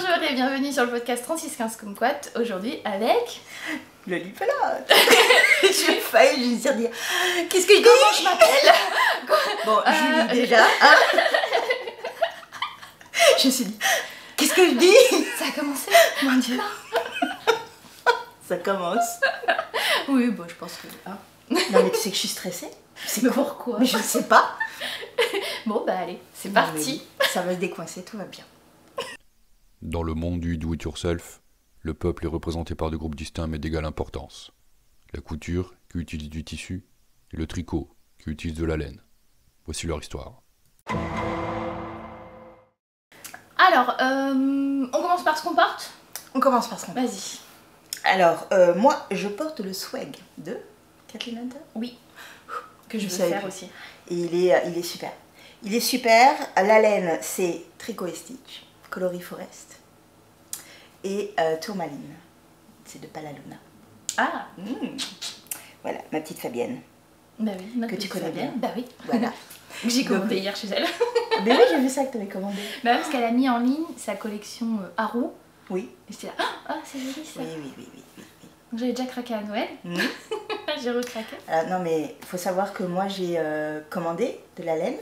Bonjour et bienvenue sur le podcast 3615 Kumquat. Aujourd'hui avec... Lollipelote. J'ai failli juste dire qu'est-ce que je dis? Comment je m'appelle? Bon, Julie déjà. Hein. Je me suis dit, qu'est-ce que je dis? Ça a commencé? Mon Dieu. Ça commence. Oui, bon, je pense que... Hein. Non mais tu sais que je suis stressée. C'est Mais quoi? pourquoi? Mais je ne sais pas. Bon bah allez, c'est Non, parti. ça va se décoincer, tout va bien. Dans le monde du do-it-yourself, le peuple est représenté par deux groupes distincts mais d'égale importance. La couture, qui utilise du tissu, et le tricot, qui utilise de la laine. Voici leur histoire. Alors, on commence par ce qu'on porte? On commence par ce qu'on... Vas-y. Alors, moi, je porte le swag de Kathleen Hunter. Oui. Que je Vous veux savez faire plus. aussi. Et il est super. Il est super. La laine, c'est Tricot et Stitch, coloris Forest. Et tourmaline, c'est de Palaluna. Ah, Voilà, ma petite Fabienne. bah oui. notre Que tu petite connais Fabienne. bien. Bah oui. Voilà. J'ai Donc, commandé hier chez elle. Mais oui, j'ai vu ça que tu avais commandé. Bah parce qu'elle a mis en ligne sa collection Haro. Oui. Et j'étais là, ah c'est joli ça. Oui, oui, oui, oui, oui. Donc j'avais déjà craqué à Noël. J'ai recraqué. Non, mais il faut savoir que moi, j'ai commandé de la laine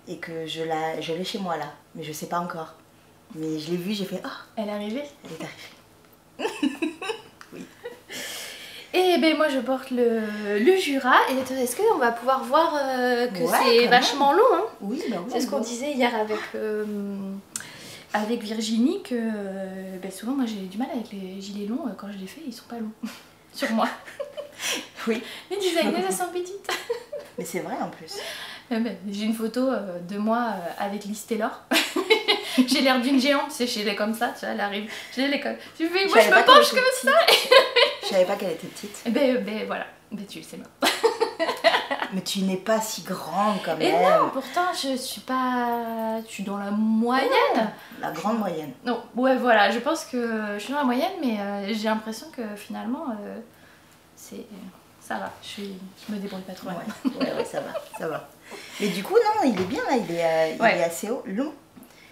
et que je l'ai chez moi là. Mais je sais pas encore. Mais je l'ai vue, j'ai fait, oh, Elle est arrivée. elle est arrivée. Et ben moi je porte le Jura. Et est-ce qu'on va pouvoir voir que Ouais, c'est quand vachement long hein. Oui, bah oui. C'est ce qu'on disait hier avec Virginie que ben souvent moi j'ai du mal avec les gilets longs quand je les fais, ils sont pas longs. Sur moi. Oui. Les designers elles sont petites. Mais c'est vrai en plus. J'ai une photo de moi avec Liz Taylor. J'ai l'air d'une géante, tu sais, je l'ai comme ça, tu vois, elle arrive. J'ai les cols. Tu fais, moi je me penche comme ça. Je savais pas qu'elle était petite. Et ben voilà, ben tu le sais maintenant. Mais tu n'es pas si grande quand Et même. non, pourtant je suis pas. Je suis dans la moyenne. La grande moyenne. Non, ouais, voilà, je pense que je suis dans la moyenne, mais j'ai l'impression que finalement, ça va, je me débrouille pas trop mal. Ouais, ça va, ça va. Mais du coup, non, il est bien là, il est assez haut, long.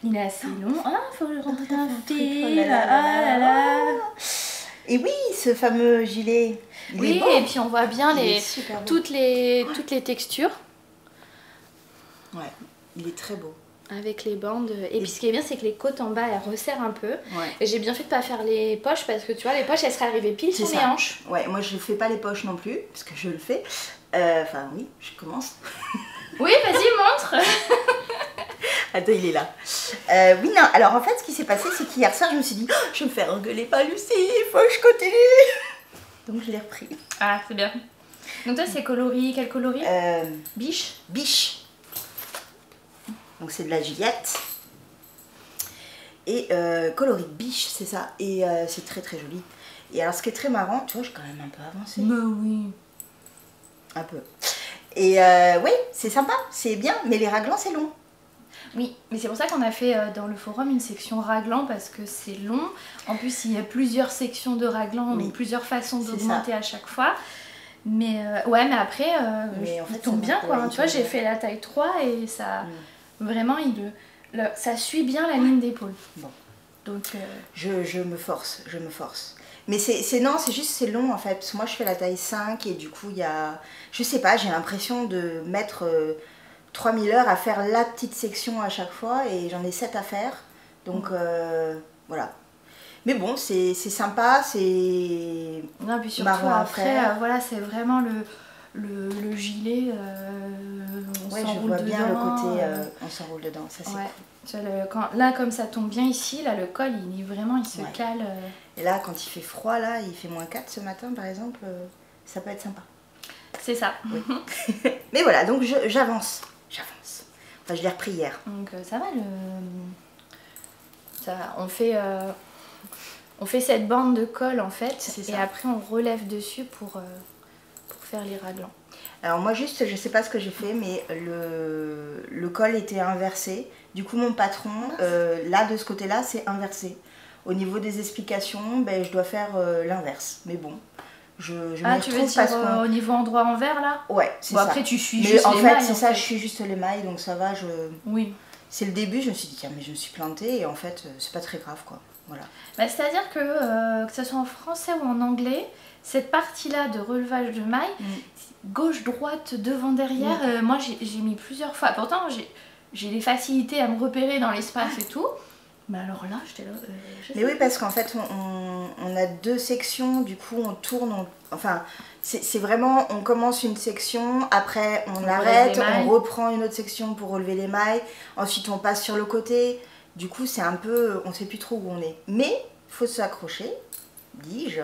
Il est assez long. Ah, faut le rentrer un Oh fil. là là Ah là là. Et oui, ce fameux gilet, il Oui, est beau. et puis on voit bien Il est super beau. toutes les textures Ouais, il est très beau. avec les bandes. Et puis ce qui est bien, c'est que les côtes en bas, elles resserrent un peu. Ouais. Et j'ai bien fait de pas faire les poches parce que tu vois, les poches, elles seraient arrivées pile C'est sur ça. mes hanches. Ouais, moi je fais pas les poches non plus, parce que je le fais. Enfin oui, je commence. Oui, vas-y, montre. Attends, il est là. Oui, non, alors en fait, ce qui s'est passé, c'est qu'hier soir, je me suis dit, oh, je vais me faire engueuler par Lucie, il faut que je continue. Donc je l'ai repris. Ah, c'est bien. Donc toi, c'est coloris, quel coloris? Biche. Biche. Donc c'est de la Juliette. Et coloris biche, c'est ça. Et c'est très très joli. Et alors ce qui est très marrant, tu vois, j'ai quand même un peu avancé. Bah oui. Un peu. Et oui, c'est sympa, c'est bien, mais les raglans c'est long. Oui, mais c'est pour ça qu'on a fait dans le forum une section raglan parce que c'est long. En plus, il y a plusieurs sections de raglan, Oui. donc plusieurs façons C'est d'augmenter à chaque fois. Mais ouais, mais après, Mais en il fait, tombe ça bien va, quoi. ouais, Hein. il Tu vois, tombe j'ai bien. fait la taille 3 et ça. Vraiment, ça suit bien la ligne d'épaule. Bon. Donc. Je me force, je me force. Mais c'est juste c'est long en fait, parce que moi je fais la taille 5 et du coup il y a, je sais pas, j'ai l'impression de mettre 3000 heures à faire la petite section à chaque fois et j'en ai 7 à faire, donc voilà. Mais bon, c'est sympa, c'est Non, puis surtout marrant à après, faire. voilà, c'est vraiment le gilet. On Ouais, je s'enroule vois dedans. bien le côté, on s'enroule dedans, ça c'est Ouais. cool. Tu vois, là, comme ça tombe bien ici, là, le col, il est vraiment, il se Ouais. cale. Et là, quand il fait froid, là, il fait -4 ce matin par exemple, ça peut être sympa. C'est ça. Oui. Mais voilà, donc j'avance. Enfin, je l'ai repris hier. Donc ça va, on fait cette bande de colle en fait, C'est et ça. après on relève dessus pour faire les raglans. Alors moi juste, je sais pas ce que j'ai fait, mais le col était inversé. Du coup mon patron, là de ce côté-là, c'est inversé. Au niveau des explications, ben, je dois faire l'inverse. Mais bon, je m'y Tu veux retrouve dire parce qu'on... au niveau endroit envers là? Ouais, c'est Bon ça. après tu suis Mais juste en les fait, mailles. c'est ça, je suis juste les mailles, donc ça va, Oui. c'est le début, je me suis dit, tiens, mais je me suis plantée, et en fait, c'est pas très grave, quoi. Voilà. Bah, c'est-à-dire que ce soit en français ou en anglais, cette partie-là de relevage de maille, gauche, droite, devant, derrière, moi j'ai mis plusieurs fois. Pourtant, j'ai des facilités à me repérer dans l'espace et tout. Mais alors là, j'étais là. Mais oui, parce qu'en fait, on a 2 sections, du coup, on tourne. Enfin, c'est vraiment, on commence une section, après on arrête, on reprend une autre section pour relever les mailles, ensuite on passe sur le côté. Du coup, c'est un peu, on ne sait plus trop où on est. Mais il faut s'accrocher, dis-je.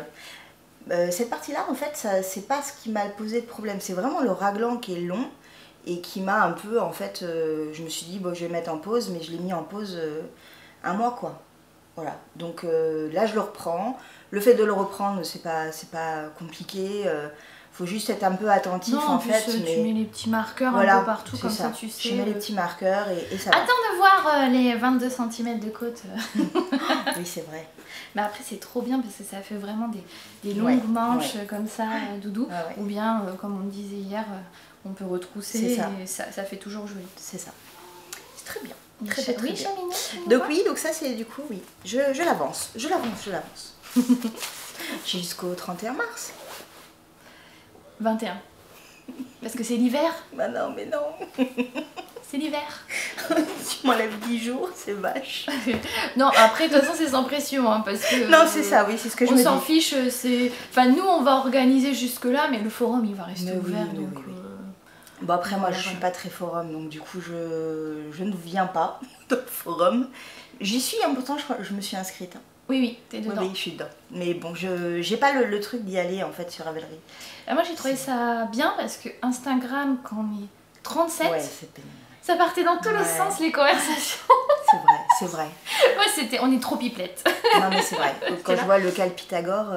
Cette partie-là, en fait, c'est pas ce qui m'a posé de problème. C'est vraiment le raglan qui est long et qui m'a un peu, en fait, je me suis dit, bon, je vais mettre en pause, mais je l'ai mis en pause 1 mois, quoi. Voilà. Donc là, je le reprends. Le fait de le reprendre, c'est pas compliqué. Faut juste être un peu attentif, non, en fait. Tu mets les petits marqueurs voilà, un peu partout, comme ça tu sais. Je mets les petits marqueurs et ça va. Attends de voir les 22 cm de côte. Oui, c'est vrai. Mais après, c'est trop bien parce que ça fait vraiment des longues manches comme ça, doudou. Ou bien, comme on disait hier, on peut retrousser et ça fait toujours joli. C'est ça. C'est très bien. Très bien. Donc oui, donc ça c'est du coup, oui. Je l'avance. J'ai jusqu'au 31 mars. 21. Parce que c'est l'hiver. Bah non, mais non. C'est l'hiver. Tu m'enlèves 10 jours, c'est vache. Non, après, de toute façon, c'est sans pression. Hein, parce que, non, c'est ça, oui, c'est ce que je me dis. On s'en fiche. Enfin, nous, on va organiser jusque-là, mais le forum, il va rester ouvert. Oui, donc, oui. Bon, après, moi, je suis pas très forum, donc du coup, je ne viens pas dans le forum. J'y suis, hein, pourtant, je me suis inscrite. Hein. Oui, t'es dedans. Oui, je suis dedans. Mais bon, j'ai pas le truc d'y aller, en fait, sur Ravelry. Moi, j'ai trouvé ça bien parce que Instagram, quand on est 37, c'est pénible. Ça partait dans tous les sens, les conversations. C'est vrai. Ouais, on est trop pipelette. Non, mais c'est vrai. Quand je vois le Cal Pythagore,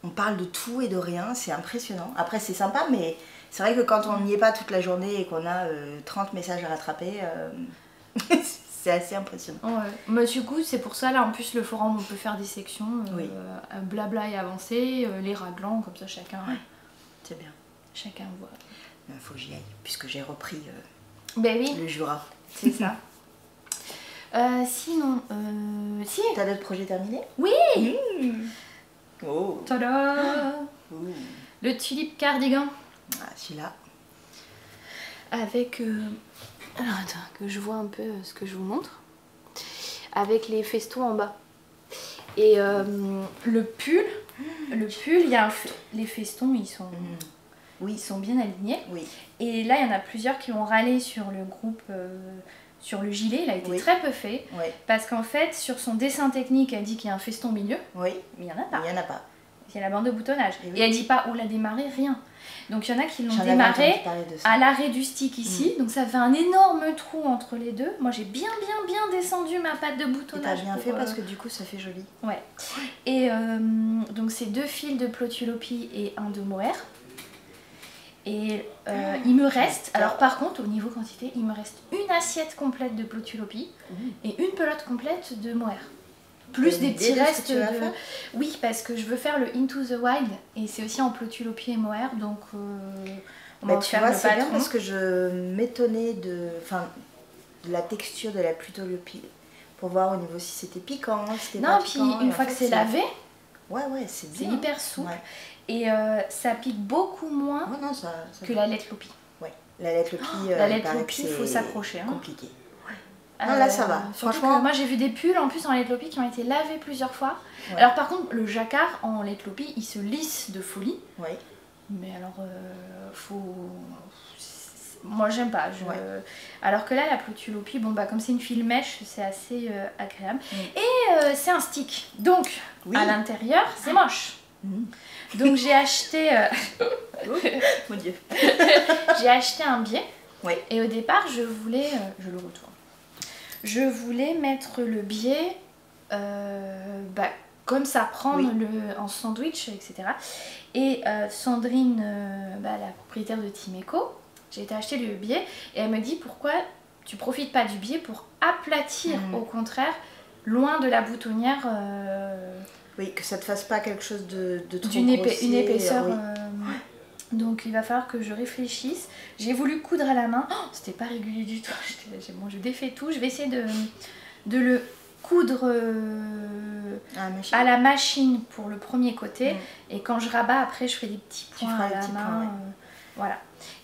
on parle de tout et de rien, c'est impressionnant. Après, c'est sympa, mais c'est vrai que quand on n'y est pas toute la journée et qu'on a 30 messages à rattraper, c'est assez impressionnant. Ouais. Mais du coup, c'est pour ça, là, en plus, le forum, on peut faire des sections, blabla et avancer, les raglans, comme ça, chacun... C'est bien. Chacun voit. Il faut que j'y aille, puisque j'ai repris le Jura. C'est ça. Sinon, si. T'as d'autres projets terminés? Oui. Oh. Tada. Le tulipe cardigan. Ah, celui-là. Avec... Alors attends, que je vois un peu ce que je vous montre. Avec les festons en bas. Et le pull, il y a les festons, ils sont... Oui, ils sont bien alignés. Oui. Et là, il y en a plusieurs qui ont râlé sur le groupe, sur le gilet. Il a été très peu fait. Oui. Parce qu'en fait, sur son dessin technique, elle dit qu'il y a un feston au milieu. Oui. Mais il n'y en a pas. Il n'y en a pas. Il y a la bande de boutonnage. Et elle dit pas où l'a démarré, rien. Donc il y en a qui l'ont J'en démarré à l'arrêt du stick ici. Donc ça fait un énorme trou entre les deux. Moi, j'ai bien descendu ma patte de boutonnage. Et t'as bien fait parce que du coup, ça fait joli. Ouais. Et donc c'est 2 fils de Plotulopie et 1 de mohair. Et il me reste, alors par contre au niveau quantité, il me reste une assiette complète de Plotulopie et une pelote complète de mohair. Plus des petits restes de... Oui, parce que je veux faire le Into the Wild et c'est aussi en Plotulopie et mohair, donc on va tu vois, c'est bien parce que je m'étonnais de la texture de la Plotulopie pour voir au niveau si c'était piquant, si c'était pas piquant. Non, puis une fois que c'est lavé, c'est bien. C'est hyper souple. Et ça pique beaucoup moins que la Letlopi. Ouais, la Letlopi, il faut s'accrocher. Compliqué. Non, là ça va. Franchement, moi j'ai vu des pulls en plus en Letlopi qui ont été lavés plusieurs fois. Ouais. Alors par contre, le jacquard en Letlopi, il se lisse de folie. Ouais. Mais alors, moi j'aime pas. Alors que là, la Plotulopie, bon bah comme c'est une file mèche, c'est assez agréable. Et c'est un stick. Donc, à l'intérieur, c'est moche. Donc j'ai acheté... Mon Dieu. J'ai acheté un biais. Oui. Et au départ, je voulais... je le retourne. Je voulais mettre le biais comme ça, prendre en sandwich, etc. Et Sandrine, la propriétaire de Timeco, j'ai été acheter le biais et elle me dit pourquoi tu profites pas du biais pour aplatir, au contraire, loin de la boutonnière. Oui, que ça te fasse pas quelque chose de trop une grossier. épaisseur Donc il va falloir que je réfléchisse. J'ai voulu coudre à la main. Oh, c'était pas régulier du tout. Bon, je défais tout. Je vais essayer de le coudre à la machine pour le premier côté. Et quand je rabats, après, je fais des petits points à la main. Voilà.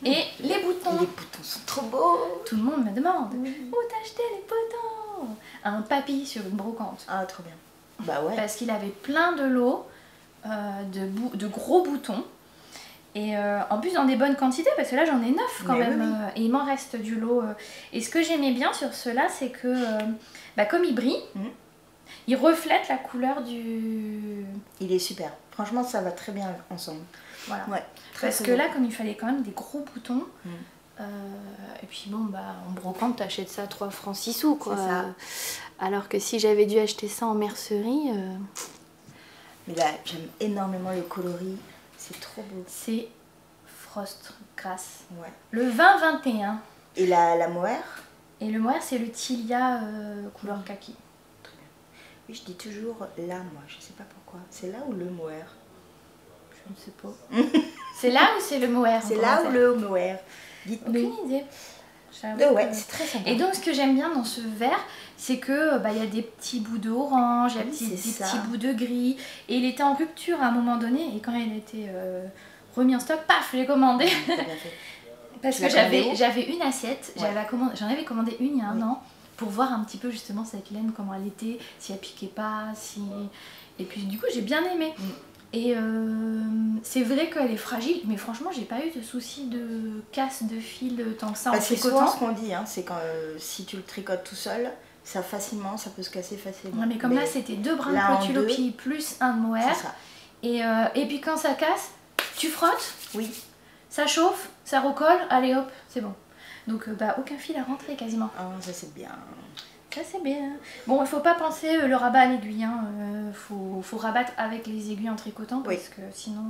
Et les boutons. Les boutons sont trop beaux. Tout le monde me demande où t'as acheté les boutons? Un papy sur une brocante. Ah, trop bien. Bah ouais. Parce qu'il avait plein de lots de gros boutons. Et en plus dans des bonnes quantités, parce que là j'en ai 9 quand même. Et il m'en reste du lot. Et ce que j'aimais bien sur ceux-là, c'est que comme il brille, il reflète la couleur du... Il est super. Franchement, ça va très bien ensemble. Voilà. Ouais, parce que là, comme il fallait quand même des gros boutons, et puis bon, en brocante, t'achètes ça 3 francs 6 sous, quoi. C'est ça. Alors que si j'avais dû acheter ça en mercerie... Mais là, j'aime énormément le coloris. C'est trop beau. C'est Frost Grass. Ouais. Le 2021. Et la mohair? Et le mohair, c'est le Tilia couleur kaki. Très bien. Oui, je dis toujours là, moi. Je sais pas pourquoi. C'est là ou le mohair? Je ne sais pas. C'est là ou c'est le mohair? C'est là ou le mohair? Aucune idée. Ouais, c'est très sympa. Et donc ce que j'aime bien dans ce vert, c'est que y a des petits bouts d'orange, il y a des petits bouts de gris. Et il était en rupture à un moment donné, et quand il a été remis en stock, paf, je l'ai commandé. Parce que j'avais une assiette, j'en avais commandé une il y a un an, pour voir un petit peu justement cette laine, comment elle était, si elle piquait pas, et puis du coup j'ai bien aimé. Et c'est vrai qu'elle est fragile, mais franchement j'ai pas eu de soucis de casse de fil tant que ça en c'est tricotant. souvent ce qu'on dit, hein, c'est quand si tu le tricotes tout seul, ça peut se casser facilement. Ouais, mais comme là c'était 2 brins de Plotulopie plus un de mohair. Et puis quand ça casse, tu frottes, ça chauffe, ça recolle, allez hop, c'est bon. Donc aucun fil à rentrer quasiment. Ah, ça c'est bien. Ça c'est bien. Bon, il faut pas penser le rabat à l'aiguille, hein. Faut rabattre avec les aiguilles en tricotant parce que sinon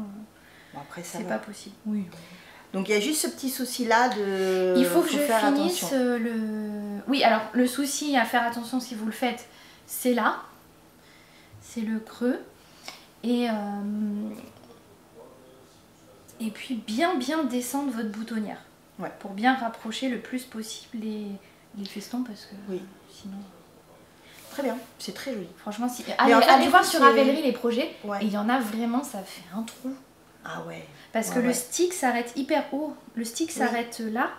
c'est pas possible. Oui. Donc il y a juste ce petit souci là de... Il faut que je finisse le... Oui, alors le souci à faire attention si vous le faites, c'est là. C'est le creux. Et puis bien descendre votre boutonnière. Pour bien rapprocher le plus possible les festons parce que sinon... Très bien, c'est très joli. Franchement, allez voir sur Ravelry les projets. Et il y en a vraiment, ça fait un trou. Ah ouais. Parce que le stick s'arrête hyper haut. Le stick s'arrête là.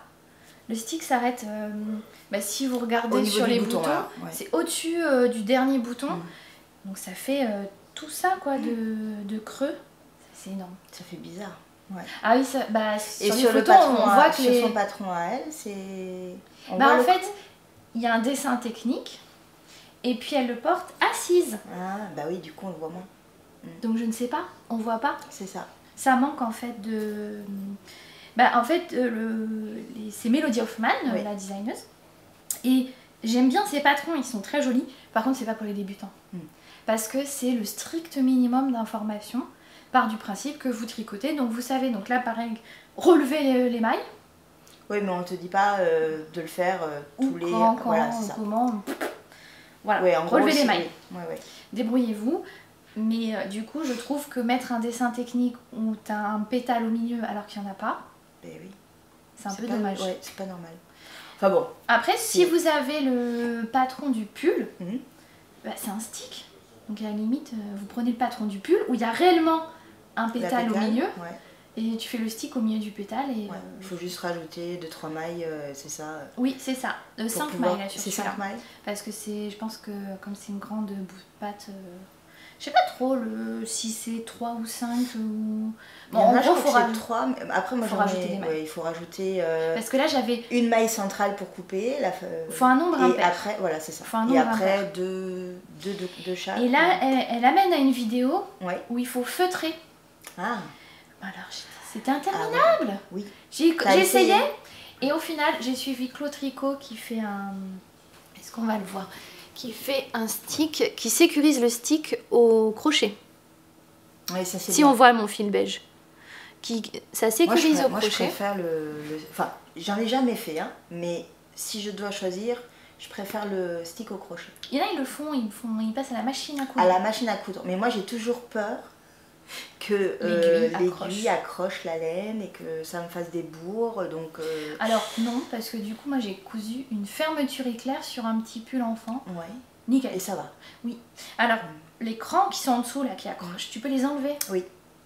Le stick s'arrête, si vous regardez sur les boutons, c'est au-dessus du dernier bouton. Donc ça fait tout ça quoi de creux. C'est énorme. Ça fait bizarre. Ouais. Ah oui, et sur le photos, patron, on voit que sur son patron à elle, c'est... en fait, il y a un dessin technique et puis elle le porte assise. Ah bah oui, du coup on le voit moins. Donc je ne sais pas, on voit pas. C'est ça. Ça manque en fait de... c'est Melody Hoffman, la designeuse. Et j'aime bien ses patrons, ils sont très jolis. Par contre, c'est pas pour les débutants. Parce que c'est le strict minimum d'informations. Part du principe que vous tricotez, donc vous savez, donc là pareil, relever les mailles. Oui, mais on te dit pas de le faire tous les... Voilà, c'est ça. Comment... Voilà, relever les mailles. Débrouillez-vous. Mais du coup, je trouve que mettre un dessin technique où tu as un pétale au milieu alors qu'il n'y en a pas, c'est un peu dommage. Ouais, c'est pas normal. Enfin bon. Après, si vous avez le patron du pull, c'est un stick. Donc à la limite, vous prenez le patron du pull où il y a réellement un pétale au milieu. Et tu fais le stick au milieu du pétale. Et il faut juste rajouter 2-3 mailles, c'est ça. Oui, c'est ça. 5 mailles là sur C'est 5 mailles. Parce que je pense que comme c'est une grande bout de pâte... Je sais pas trop si c'est 3 ou 5 ou... Bon, en gros, il faut rajouter 3. Après, moi, rajouter des mailles. Il faut rajouter parce que là, j'avais... une maille centrale pour couper. Il faut un nombre impair. Et après, voilà, c'est ça. Et après, deux chaque. Et là, elle amène à une vidéo où il faut feutrer. Ah. Alors, c'était interminable. Oui. J'ai essayé. Et au final, j'ai suivi Claude Tricot qui fait un... Est-ce qu'on va le voir ? Qui fait un stick, qui sécurise le stick au crochet. Oui, ça c'est si bien. On voit mon fil beige. Ça sécurise au crochet. Moi je préfère Enfin, j'en ai jamais fait, hein, mais si je dois choisir, je préfère le stick au crochet. Il y en a, ils le font, ils passent à la machine à coudre. À la machine à coudre. Mais moi j'ai toujours peur que l'aiguille accroche la laine et que ça me fasse des bourres. Donc, Alors non, parce que du coup moi j'ai cousu une fermeture éclair sur un petit pull enfant. Ouais. Nickel. Et ça va. Oui. Alors les crans qui sont en dessous là, qui accrochent, tu peux les enlever. Oui.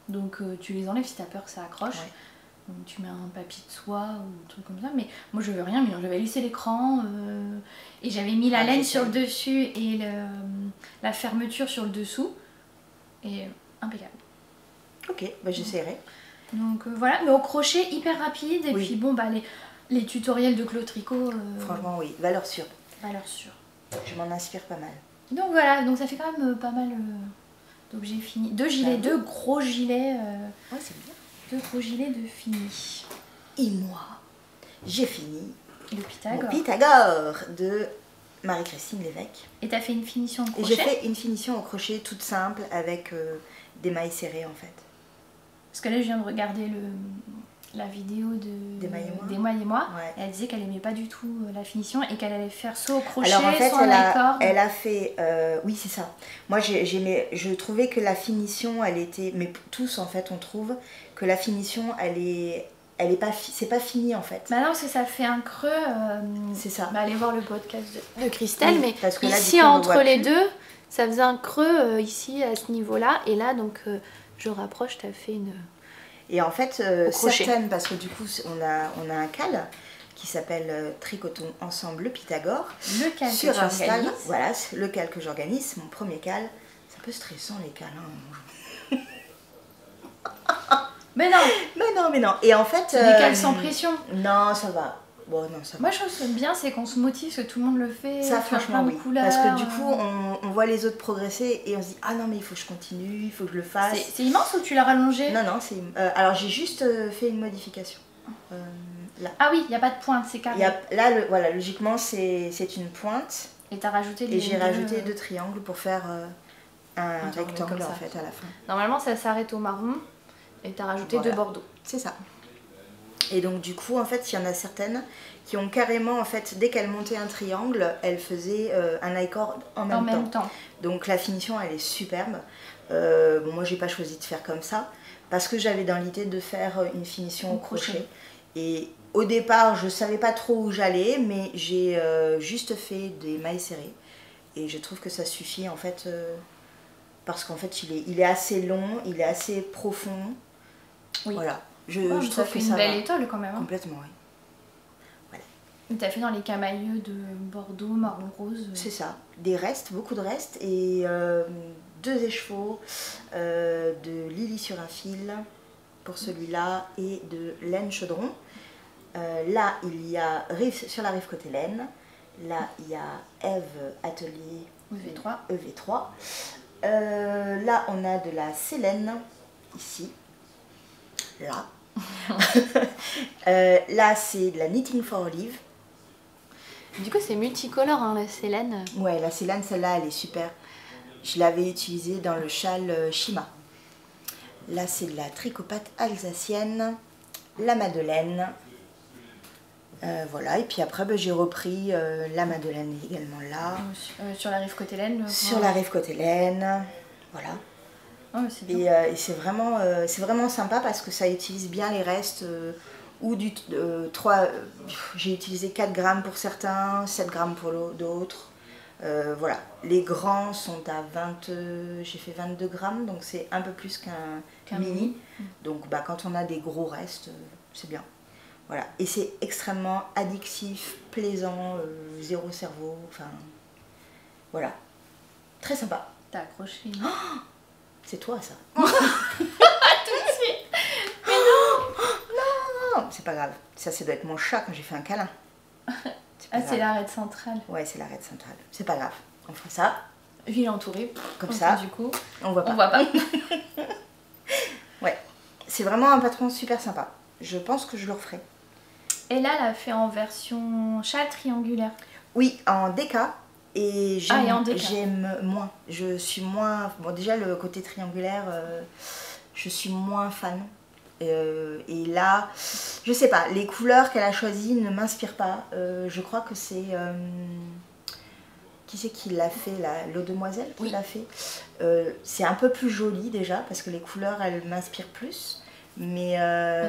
Donc tu les enlèves si t'as peur que ça accroche. Ouais. Donc tu mets un papier de soie ou un truc comme ça. Mais moi je veux rien, mais j'avais lissé l'écran et j'avais mis la laine sur le dessus et la fermeture sur le dessous. Et impeccable. Ok, bah j'essaierai. Donc voilà, mais au crochet hyper rapide. Et puis bon, bah les tutoriels de Claude Tricot. Franchement, oui, valeur sûre. Valeur sûre. Je m'en inspire pas mal. Donc voilà, donc ça fait quand même pas mal d'objets finis. 2 gilets, 2 gros gilets. Ouais, c'est bien. 2 gros gilets de fini. Et moi, j'ai fini Le Pythagore. mon Pythagore de Marie-Christine Lévesque. Et t'as fait une finition au Et crochet? j'ai fait une finition au crochet toute simple avec des mailles serrées en fait. Parce que là je viens de regarder la vidéo Des mailles et moi. Ouais. Et elle disait qu'elle aimait pas du tout la finition et qu'elle allait faire soit au crochet, Alors en fait, soit à la corde. elle a fait... oui, c'est ça. Moi, je trouvais que la finition, elle était... Mais tous, en fait, on trouve que la finition, elle est pas... C'est pas fini, en fait. Bah non, parce que ça fait un creux. C'est ça. Bah allez voir le podcast de Christelle. Oui, mais parce que là, ici, du coup, on entre voit les plus. deux, ça faisait un creux ici, à ce niveau-là. Et là, donc, je rapproche, t'as fait une... Et en fait, crochet. certaines, parce que du coup, on a un cal qui s'appelle Tricotons Ensemble le Pythagore. Le cal que Sur tu Insta, organises. voilà, c'est le cal que j'organise, mon premier cal. C'est un peu stressant les cals. Hein. Mais non, Mais non. Et en fait... c'est des cales sans pression. Non, ça va. Bon, non, ça va. Moi, je trouve que c'est bien, c'est qu'on se motive, que tout le monde le fait. Ça, faire franchement, plein de oui. couleurs. Parce que du coup, on voit les autres progresser et on se dit, ah non, mais il faut que je continue, il faut que je le fasse. C'est immense ou tu l'as rallongé? Non, c'est... alors, j'ai juste fait une modification. Là. Ah oui, il n'y a pas de pointe, c'est carré. Là, voilà, logiquement, c'est une pointe. Et t'as rajouté Et j'ai rajouté 2 triangles pour faire un rectangle rectangle, comme ça. en fait, à la fin. Normalement, ça s'arrête au marron. Et t'as rajouté Voilà. 2 bordeaux. C'est ça. Et donc, du coup, en fait, il y en a certaines qui ont carrément, en fait, dès qu'elles montaient un triangle, elles faisaient un I-cord en même temps. Donc, la finition, elle est superbe. Bon, moi, j'ai pas choisi de faire comme ça parce que j'avais dans l'idée de faire une finition au crochet. Et au départ, je savais pas trop où j'allais, mais j'ai juste fait des mailles serrées. Et je trouve que ça suffit, en fait, parce qu'en fait, il est assez long, il est assez profond. Oui. Voilà. Je Ça trouve fait que une ça belle va. étole quand même. Hein. Complètement, oui. T'as fait dans les camailleux de Bordeaux, marron rose. C'est ça. Des restes, beaucoup de restes. Et 2 écheveaux de Lily sur un fil pour celui-là et de laine chaudron. Là, il y a sur la rive côté laine. Là, il y a Eve Atelier EV3. Là, on a de la Célène, ici. Là. Là, c'est de la Knitting for Olive. Du coup, c'est multicolore, hein, la Célène. Ouais, la Célène, celle-là, elle est super. Je l'avais utilisée dans le châle Shima. Là, c'est de la tricopate alsacienne, la Madeleine. Voilà, et puis après, ben, j'ai repris la Madeleine également là. Sur la rive côté laine. Sur la rive côté laine, voilà. Oh, c'est bien. Et c'est vraiment sympa parce que ça utilise bien les restes. Ou du 3, j'ai utilisé 4 grammes pour certains, 7 grammes pour d'autres. Voilà, les grands sont à 20, j'ai fait 22 grammes, donc c'est un peu plus qu'un mini. Donc bah, quand on a des gros restes, c'est bien. Voilà, et c'est extrêmement addictif, plaisant, zéro cerveau, enfin voilà, très sympa. T'as accroché. Oh, c'est toi ça. Tout de suite. Mais non. Non, c'est pas grave, ça doit être mon chat quand j'ai fait un câlin. C'est l'arête centrale. Ouais, c'est l'arête centrale. C'est pas grave. On fera ça. Ville entourée. Comme ça. Du coup, on voit pas. On voit pas. Ouais. C'est vraiment un patron super sympa. Je pense que je le referai. Et là, elle a fait en version châle triangulaire. Oui, en DK. Et j'aime moins. Je suis moins... Bon, déjà, le côté triangulaire, je suis moins fan. Et là, je sais pas, les couleurs qu'elle a choisies ne m'inspirent pas. Je crois que c'est qui c'est qui l'a fait là, l'eau demoiselle qui Oui. l'a fait. C'est un peu plus joli déjà parce que les couleurs elles m'inspirent plus. Mais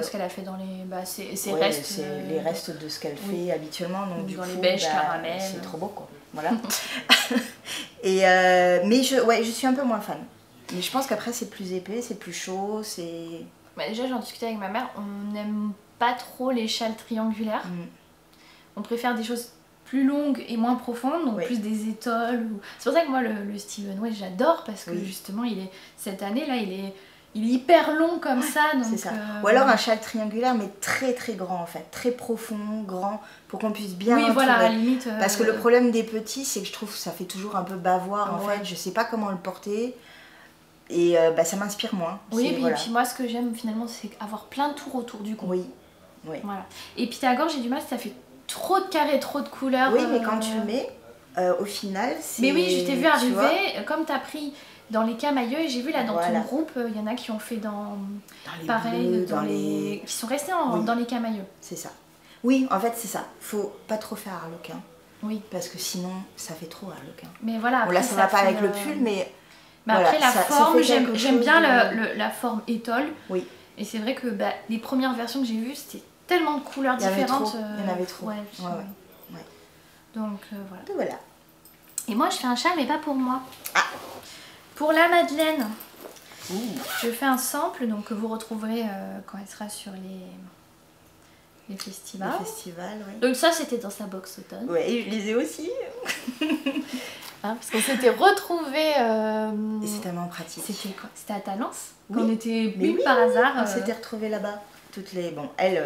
Ce qu'elle a fait dans les... Bah, c'est ouais, restes... c'est les restes de ce qu'elle fait habituellement. Donc du dans coup, les beiges caramel. c'est trop beau quoi. Voilà. Et mais je suis un peu moins fan. Mais je pense qu'après c'est plus épais, c'est plus chaud, c'est... Bah, déjà j'en discutais avec ma mère, on n'aime pas trop les châles triangulaires. On préfère des choses plus longues et moins profondes, donc Oui. plus des étoiles. C'est pour ça que moi le Steven West j'adore parce que Oui. justement cette année là il est hyper long comme ça. Donc, C'est ça. Ou alors un châle triangulaire mais très très grand en fait, très profond, grand, pour qu'on puisse bien oui voilà, à la l'entourer. limite. Parce que le problème des petits, c'est que je trouve que ça fait toujours un peu bavoir en Ouais. fait. Je sais pas comment le porter et ça m'inspire moins. Oui, C'est- et voilà. puis moi ce que j'aime finalement c'est avoir plein de tours autour du cou. Oui, oui. Voilà. Et Pythagore j'ai du mal, ça fait trop de carrés, trop de couleurs. Oui, mais quand tu le mets, au final, c'est... Mais oui, je t'ai vu tu vois, arriver, comme t'as pris dans les camailleux, et j'ai vu là dans Voilà. ton groupe, il y en a qui ont fait dans... dans les Pareil, bleus, dans les... qui sont restés Oui. dans les camailleux. C'est ça. Oui, en fait, c'est ça. Faut pas trop faire harlequin. Oui. Parce que sinon, ça fait trop harlequin. Mais voilà, Bon, après, là, ça va pas fait, avec le pull, mais... Mais voilà, après, la ça forme, fait j'aime quelque bien chose la forme étole. Oui. Et c'est vrai que les premières versions que j'ai vues, c'était tellement de couleurs Il y avait différentes. trop, il y en avait trop. Ouais, Ouais, ouais. Donc voilà. Donc, voilà. Et moi, je fais un châle, mais pas pour moi. Ah. Pour la Madeleine, Ouh. je fais un sample donc, que vous retrouverez quand elle sera sur les festivals. Le festival, oui. Donc ça, c'était dans sa box automne. Oui, je les ai aussi. Hein, parce qu'on s'était retrouvés... Et c'est tellement pratique. C'était quoi? C'était à Talence. Oui. Quand on était Mais vus oui, par hasard. On s'était retrouvés là-bas. Toutes les... Bon, elles,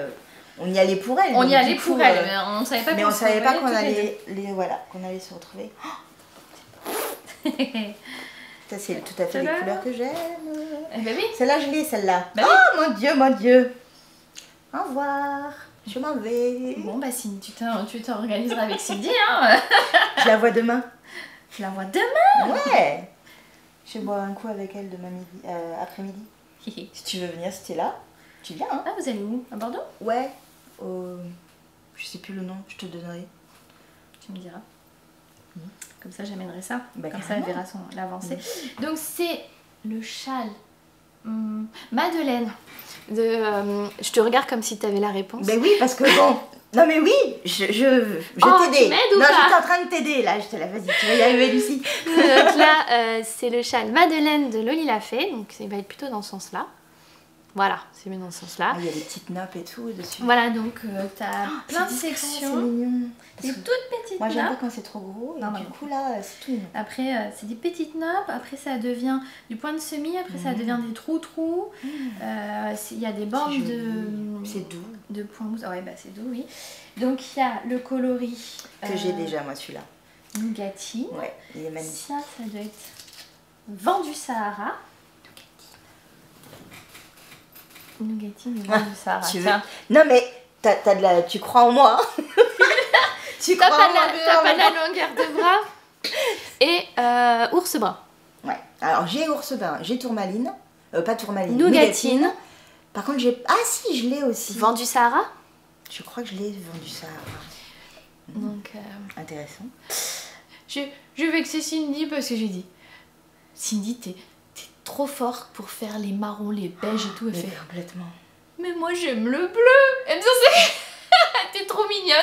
on y allait pour elles. On donc y allait du pour coup, elle, mais on savait pas mais qu'on on se savait pas revoyait qu'on toutes les allait, voilà, qu'on allait se retrouver. deux. Ça, c'est tout à fait les Tadam. couleurs que j'aime. Eh ben oui. Celle-là, je l'ai, celle-là. Bah Oh, mon Dieu, mon Dieu. Au revoir. Je m'en vais. Bon bah Cindy, tu t'organiseras avec Cindy hein. Je la vois demain. Je la vois demain. Ouais. Je bois un coup avec elle demain après-midi. Ah Si tu veux venir, si t'es là, tu viens. Hein. vous allez où? À Bordeaux? Ouais. Je sais plus le nom, je te donnerai. Tu me diras. Comme ça j'amènerai ça. Bah, Comme ça elle carrément. verra l'avancée. Donc c'est le châle Madeleine. Je te regarde comme si tu avais la réponse. Ben oui, parce que bon. Non mais oui, je Oh, t'aidais. tu m'aides ou Non, pas j'étais en train de t'aider là. Je te la vas-y, tu vas y arriver Lucie. Donc là, c'est le châle Madeleine de Loli l'a fait, donc il va être plutôt dans ce sens-là. Voilà, c'est mieux dans ce sens-là. Ah, il y a des petites nappes et tout dessus. Voilà, donc t'as plein de C'est discret, sections. C'est mignon. Des Parce que toutes petites moi j'aime nappes. pas quand c'est trop gros. Et Non, du non. coup là, c'est tout mignon. Après, c'est des petites nappes. Après, ça devient du point de semis. Après, ça devient des trous-trous. Il y a des bandes C'est de, joli. C'est doux. de points mousse. Ah ouais, bah c'est doux, oui. Donc, il y a le coloris Que j'ai déjà moi celui-là. Nougatine. Ouais, il est magnifique. Ça doit être vent du Sahara. Nougatine et vent du Sahara. Tu veux- Tiens. Non mais t'as de la... tu crois en moi. Hein. Tu T'as crois pas, en moi. t'as pas la longueur de bras. Et ours brun. Ouais. Alors j'ai ours brun, j'ai tourmaline, pas tourmaline. Nougatine. Par contre j'ai... Ah si, je l'ai aussi. Vent du Sahara. Je crois que je l'ai vendu ça. Donc, Intéressant. je vais vexer Cindy parce que j'ai dit Cindy, t'es trop forte pour faire les marrons, les beiges et tout. Elle Mais fait complètement. mais moi j'aime le bleu. Elle me dit t'es trop mignonne.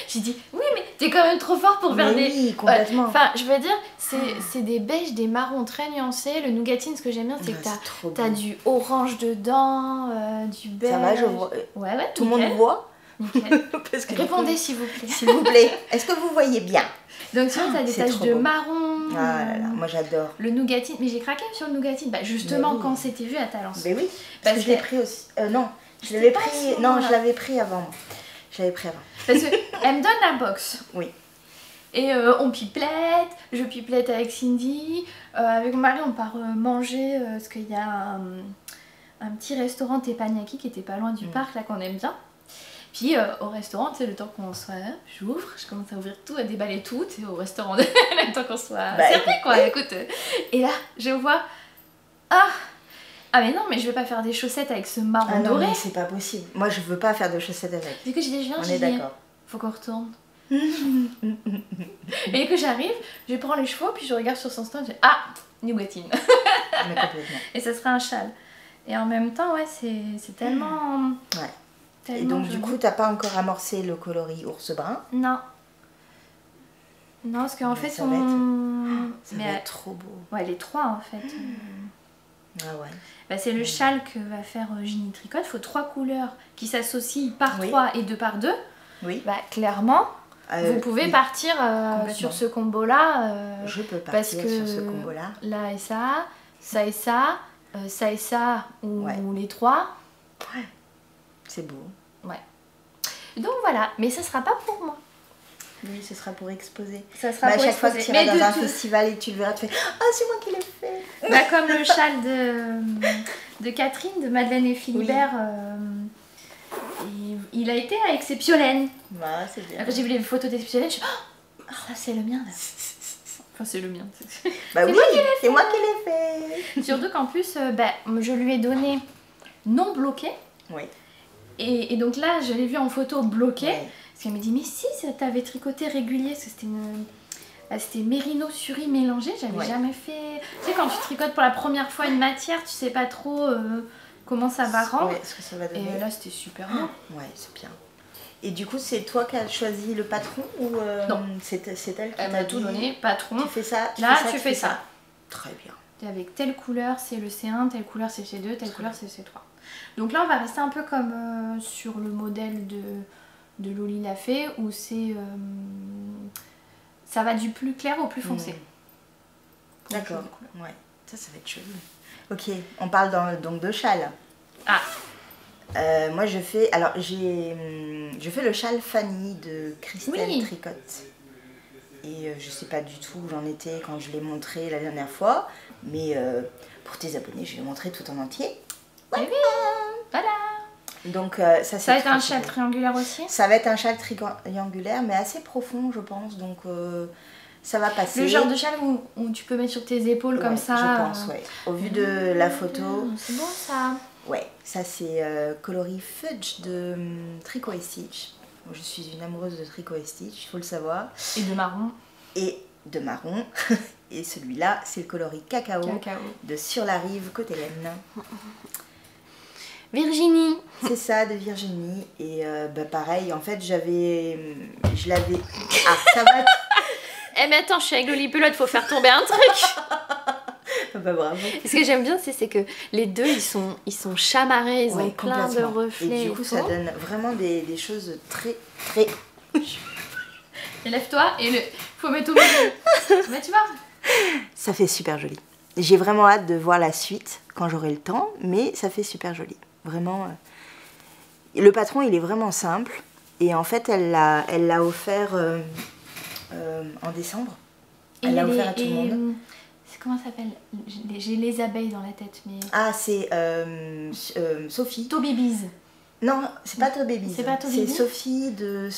J'ai dit oui, mais t'es quand même trop forte pour faire Mais des. oui, complètement. Enfin, je veux dire, c'est des beiges, des marrons très nuancés. Le nougatine, ce que j'aime bien, c'est que t'as du orange dedans, du beige. Ça va, je vois. Ouais, Tout le monde voit. Nickel. Parce que Répondez s'il vous plaît. s'il vous plaît. Est-ce que vous voyez bien? Donc sinon, t'as des c'est taches trop de beau. marron. Ah là là, moi j'adore. Le nougatine, mais j'ai craqué sur le nougatine, bah justement Mais oui. quand c'était vu à Talence. Mais oui, Parce parce que je l'ai que- pris aussi. Non, je C'était l'avais pas à ce pris. Non, moment-là. je l'avais pris avant. Je l'avais pris avant. Parce qu'elle me donne la box. Oui. Et on pipelette, je pipelette avec Cindy. Avec mon mari, on part manger parce qu'il y a un petit restaurant Teppanyaki qui était pas loin du parc là qu'on aime bien. Puis au restaurant, tu sais, le temps qu'on soit là, j'ouvre, je commence à ouvrir tout, à déballer tout, tu sais, au restaurant, le temps qu'on soit Bah, servi quoi, écoute. Et là, je vois, ah mais non, mais je vais pas faire des chaussettes avec ce marron Ah non, doré. mais c'est pas possible. Moi je veux pas faire de chaussettes avec. Du coup, j'ai dit, je viens, On j'ai est dit, d'accord. faut qu'on retourne. Et que j'arrive, je prends les chevaux, puis je regarde sur son stand, je dis ah, New Gatine. Mais complètement. Et ça sera un châle. Et en même temps, ouais, c'est tellement... Ouais. tellement Et donc joli. du coup, t'as pas encore amorcé le coloris ours brun. Non. Non, parce qu'en Mais fait, ça on... va être- Ça Mais va être trop beau. ouais, les trois en fait. Ah ouais. Bah, c'est le châle que va faire Ginny Tricot. Il faut 3 couleurs qui s'associent par Oui. 3 et 2 par 2. Oui. Bah, clairement, vous pouvez oui. partir Complètement. sur ce combo-là. Je peux parce partir que sur ce combo-là. là et ça et ça, ça et ça, ou Ouais. les 3. Ouais. C'est beau. Donc voilà, mais ça sera pas pour moi. Oui, ce sera pour exposer. Ça sera Bah, à pour chaque fois que exposer. tu iras Mais dans un de tout- festival et que tu le verras, tu fais ah, c'est moi qui l'ai fait. Bah, comme le châle de Catherine, de Madeleine et Philibert. Il a été à Exceptionnel. Bah, c'est bien. Quand j'ai vu les photos d'Exceptionnel, je suis oh, ça c'est le mien là. Enfin, c'est le mien. Bah C'est oui, moi qui l'ai c'est moi qui l'ai fait. Surtout qu'en plus, je lui ai donné non bloqué. Oui. Et donc là, je l'ai vu en photo bloqué. Ouais. Parce qu'elle me dit, mais si, t'avais tricoté régulier, parce que c'était mérino suri mélangé, j'avais Ouais. jamais fait... Tu sais, quand tu tricotes pour la première fois une matière, tu sais pas trop comment ça va rendre. Ouais, ce que ça va donner. Et là, c'était super beau. Ouais, c'est bien. Et du coup, c'est toi qui as choisi le patron ou Non. c'est elle qui Elle t'a m'a tout dit, donné, patron. Tu fais ça, Là, tu fais ça. Très bien. Et avec telle couleur, c'est le C1, telle couleur, c'est le C2, telle couleur, c'est le C3. Donc là, on va rester un peu comme sur le modèle de Loli l'a fait, où c'est... ça va du plus clair au plus foncé. Pour le D'accord. choix des couleurs. Ouais, ça va être joli. Ok, on parle donc de châle. Ah, Moi, je fais le châle Fanny de Christelle Oui. Tricot. Et je sais pas du tout où j'en étais quand je l'ai montré la dernière fois, mais pour tes abonnés, je vais le montrer tout en entier. eh oui, voilà. Donc ça, c'est Ça va être un très châle beau. triangulaire aussi. Ça va être un châle triangulaire, mais assez profond, je pense. Donc ça va passer. Le genre de châle où tu peux mettre sur tes épaules comme Ouais, ça. je pense, ouais. Au vu de la photo, C'est beau ça. ouais, ça c'est coloris Fudge de Tricot et Stitch. Moi, je suis une amoureuse de Tricot et Stitch, il faut le savoir. Et de marron. Et de marron. Et celui-là, c'est le coloris Cacao, Cacao. de Sur la rive côté laine. Virginie. C'est ça, de Virginie. Et bah, pareil, en fait, je l'avais... Ah, ça va. Eh mais attends, je suis avec Loli Pelote, faut faire tomber un truc. Bah bravo. Ce que j'aime bien, c'est que les deux, ils sont chamarrés, ils Ouais, ont plein de complètement. reflets. Et du coup, ça tout. donne vraiment des choses très, très... Et lève-toi et faut mettre au milieu. Mais tu vois. Ça fait super joli. J'ai vraiment hâte de voir la suite quand j'aurai le temps, mais ça fait super joli. Vraiment. Le patron, il est vraiment simple. Et en fait, elle l'a offert en décembre. Elle l'a offert à tout le monde. Comment ça s'appelle? J'ai les abeilles dans la tête, mais... Ah, c'est Sophie. Toby Bees. Non, c'est pas Toby Bees. C'est pas Toby C'est Bees Sophie de...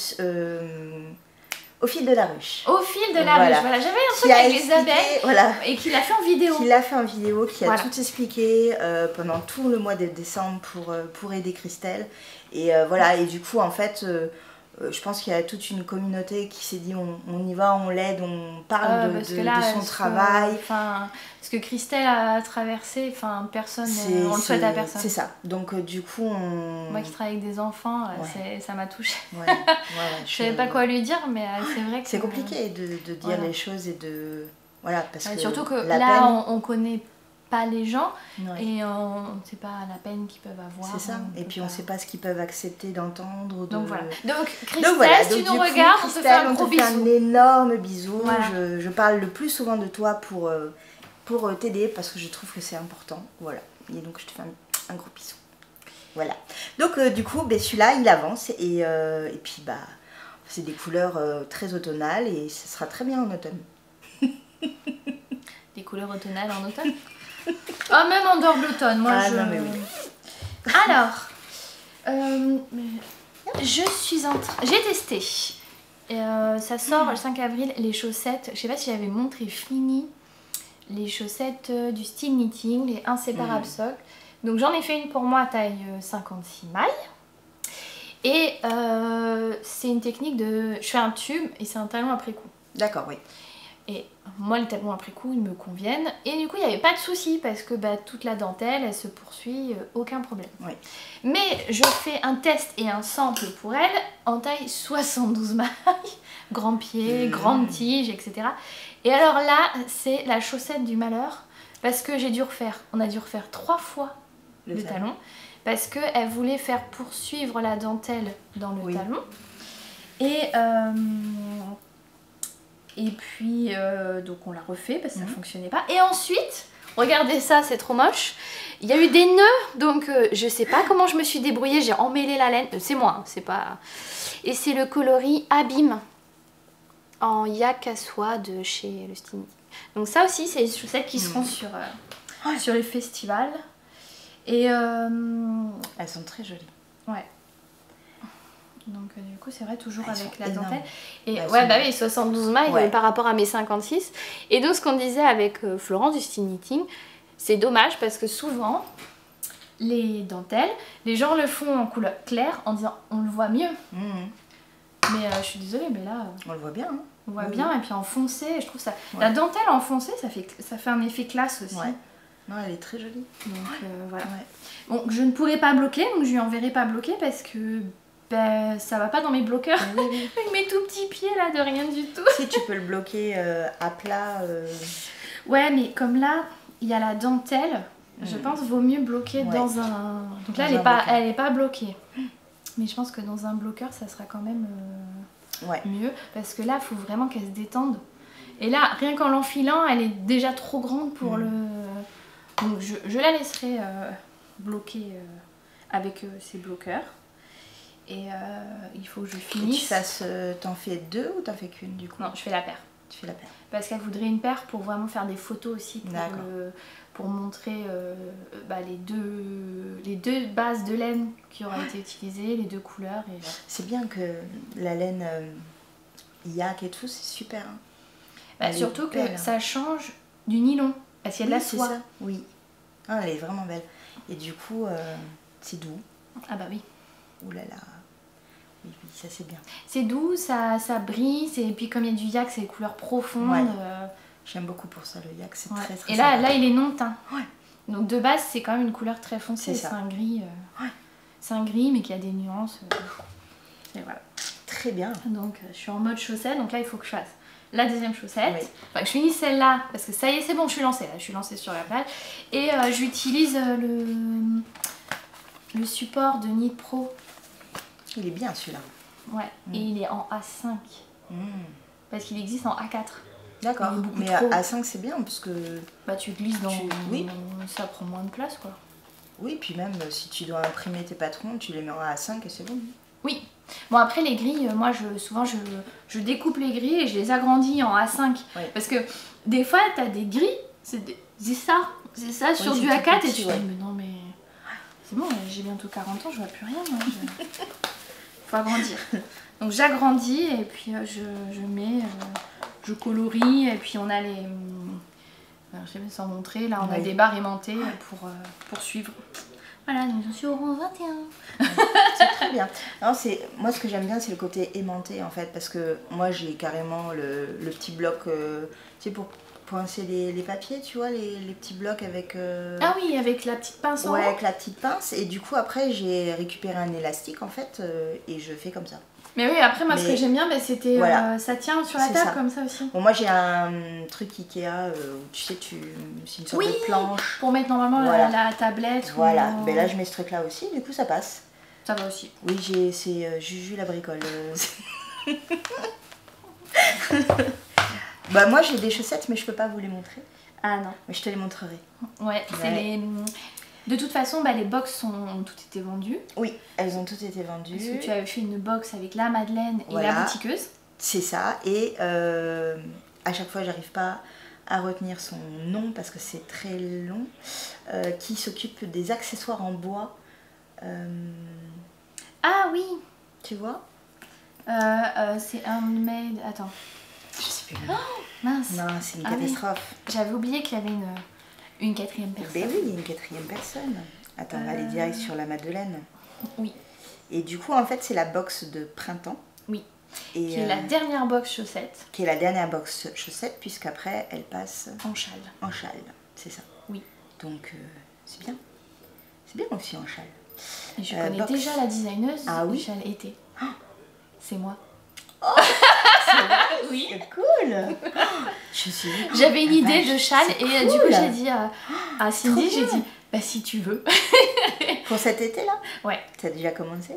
Au fil de la ruche. Au fil de la Voilà. ruche, voilà. J'avais un Qui truc a avec les expliqué- abeilles Voilà. et qu'il a fait en vidéo. Qui l'a fait en vidéo, qui a Voilà. tout expliqué pendant tout le mois de décembre pour aider Christelle. Et voilà, et du coup, en fait, je pense qu'il y a toute une communauté qui s'est dit on y va, on l'aide, on parle Parce de que là, son travail. Ce que Christelle a traversé, personne, on le souhaite à personne. C'est ça. Donc, du coup, on. Moi qui travaille avec des enfants, Ouais. ça m'a touchée. Ouais, Je savais pas quoi lui dire, mais c'est vrai que... C'est compliqué de dire Voilà. les choses et de. Voilà, parce que. Surtout que la là, peine, on connaît pas les gens ouais. et on ne sait pas la peine qu'ils peuvent avoir. C'est ça. Et puis on sait pas ce qu'ils peuvent accepter d'entendre. ou de- Donc voilà. Donc Christelle, Donc voilà, si donc tu du nous coup, regardes, on te fait Christelle, un gros on te fait bisou. un énorme bisou. Voilà. Je parle le plus souvent de toi pour t'aider parce que je trouve que c'est important. Voilà. Et donc je te fais un gros bisou. Voilà. Donc du coup, ben, celui-là, il avance et puis bah c'est des couleurs très automnales et ce sera très bien en automne. Des couleurs automnales en automne. Oh, même en dehors de l'automne, moi Ah, je... non, mais oui. Alors, je suis en train... J'ai testé. Ça sort le 5 avril, les chaussettes. Je sais pas si j'avais montré fini. Les chaussettes du style knitting, les inséparables socles. Donc j'en ai fait une pour moi taille 56 mailles. Et c'est une technique de... Je fais un tube et c'est un talon après coup. D'accord, oui. Et moi, les talons après coup, ils me conviennent. Et du coup, il n'y avait pas de souci parce que toute la dentelle, elle se poursuit, aucun problème. Oui. Mais je fais un test et un sample pour elle en taille 72 mailles, grand pied, grande tige, etc. Et alors là, c'est la chaussette du malheur parce que on a dû refaire 3 fois le talon parce qu'elle voulait faire poursuivre la dentelle dans le talon. Et puis, donc on l'a refait parce que ça ne fonctionnait pas. Et ensuite, regardez ça, c'est trop moche. Il y a eu des nœuds, donc je sais pas comment je me suis débrouillée. J'ai emmêlé la laine. C'est moi, hein, c'est pas... Et c'est le coloris Abîme en yak à soie de chez Le Stini. Donc ça aussi, c'est des chaussettes qui seront sur les festivals. Et elles sont très jolies. Ouais. Donc du coup c'est vrai toujours elles avec la énormes. dentelle. Et Elles oui 72 mailles par rapport à mes 56. Et donc ce qu'on disait avec Florence du Style Knitting, c'est dommage parce que souvent les dentelles, les gens le font en couleur claire en disant on le voit mieux. Mais je suis désolée mais là on le voit bien. Hein. On voit bien et puis en foncé, je trouve ça... La dentelle en foncé ça fait un effet classe aussi. Ouais. Non, elle est très jolie. Donc voilà. Ouais. Bon, je ne pourrai pas bloquer, donc je lui enverrai pas bloquer parce que ça va pas dans mes bloqueurs. Oui. Avec mes tout petits pieds là, de rien du tout. Si tu peux le bloquer à plat. Ouais, mais comme là, il y a la dentelle, je pense vaut mieux bloquer dans un... Donc là, elle est pas bloquée. Mais je pense que dans un bloqueur, ça sera quand même mieux. Parce que là, il faut vraiment qu'elle se détende. Et là, rien qu'en l'enfilant, elle est déjà trop grande pour le... Donc je la laisserai bloquer avec ces bloqueurs. Et il faut que je finisse. T'en fais 2 ou t'en fais qu'une du coup? Non, je fais la paire. Tu fais la paire. Parce qu'elle voudrait une paire pour vraiment faire des photos aussi. Pour montrer les deux bases de laine qui auraient été utilisées, les 2 couleurs. Et... C'est bien que la laine yak et tout, c'est super. Hein. Surtout que ça change du nylon. Parce qu'il y a de la soie. Ça. Oui. Ah, elle est vraiment belle. Et du coup, c'est doux. Ah bah oui. Ouh là là. Oui, ça c'est bien. C'est doux, ça brille. Et puis comme il y a du yak, c'est des couleurs profondes. Ouais. J'aime beaucoup pour ça le yak, c'est très très Et sympa. là, il est non teint. Ouais. Donc de base, c'est quand même une couleur très foncée. C'est un gris. C'est un gris, mais qui a des nuances. Et voilà. Très bien. Donc je suis en mode chaussette. Donc là, il faut que je fasse la deuxième chaussette. Oui. Enfin, que je finisse celle-là parce que ça y est, c'est bon, je suis lancée là. Je suis lancée sur la page. Et j'utilise le support de Knit Pro. Il est bien celui-là. Ouais. Et il est en A5. Parce qu'il existe en A4. D'accord. Mais A5 c'est bien parce que... Bah tu glisses dans... Oui. Ça prend moins de place quoi. Oui, puis même si tu dois imprimer tes patrons, tu les mets en A5 et c'est bon. Oui. Bon après les grilles, moi souvent je découpe les grilles et je les agrandis en A5. Oui. Parce que des fois t'as des grilles, c'est ça sur du A4 petit, et tu dis mais non mais... C'est bon, j'ai bientôt 40 ans, je vois plus rien. Faut agrandir. Donc j'agrandis et puis je mets... je colorie et puis on a les... je sais pas sans montrer, là on a des barres aimantées pour suivre. Voilà, donc je suis au rang 21. C'est très bien. Non, moi ce que j'aime bien c'est le côté aimanté en fait, parce que moi j'ai carrément le petit bloc, tu sais, pour pincer les papiers, tu vois, les petits blocs avec... Ah oui, avec la petite pince en haut. Ouais, avec la petite pince, et du coup après j'ai récupéré un élastique en fait, et je fais comme ça. Mais oui, après moi ce que j'aime bien, c'était ça tient sur la table comme ça aussi. Bon, moi j'ai un truc Ikea où tu sais, c'est une sorte de planche. Pour mettre normalement la tablette. Voilà, mais là je mets ce truc là aussi, du coup ça passe. Ça va aussi. Oui, c'est Juju la bricole. Bah moi j'ai des chaussettes mais je peux pas vous les montrer. Ah non. Mais je te les montrerai. Ouais, c'est les... De toute façon, les box ont toutes été vendues. Oui, elles ont toutes été vendues. Parce que tu avais fait une box avec la Madeleine et la boutiqueuse. C'est ça, et à chaque fois j'arrive pas à retenir son nom parce que c'est très long, qui s'occupe des accessoires en bois. Ah oui. Tu vois, c'est Handmade... Attends. Je sais plus. Oh, mince. Non, c'est une catastrophe. Oui. J'avais oublié qu'il y avait une quatrième personne. Ben oui, il y a une quatrième personne. Attends, on va aller direct sur la Madeleine. Oui. Et du coup, en fait, c'est la box de printemps. Oui. Et, Qui est la dernière box chaussettes. qui est la dernière box chaussettes, puisqu'après, elle passe En châle. en châle. C'est ça. Oui. Donc, c'est bien. C'est bien aussi en châle. Et je connais box. déjà la designeuse Ah oui. du châle été. C'est moi. Oui. C'est cool. Je suis... J'avais une Ah, idée vache, de châle c'est et du cool. coup j'ai dit à Cindy, Trop j'ai cool. dit bah si tu veux. Pour cet été-là, Ouais. t'as déjà commencé?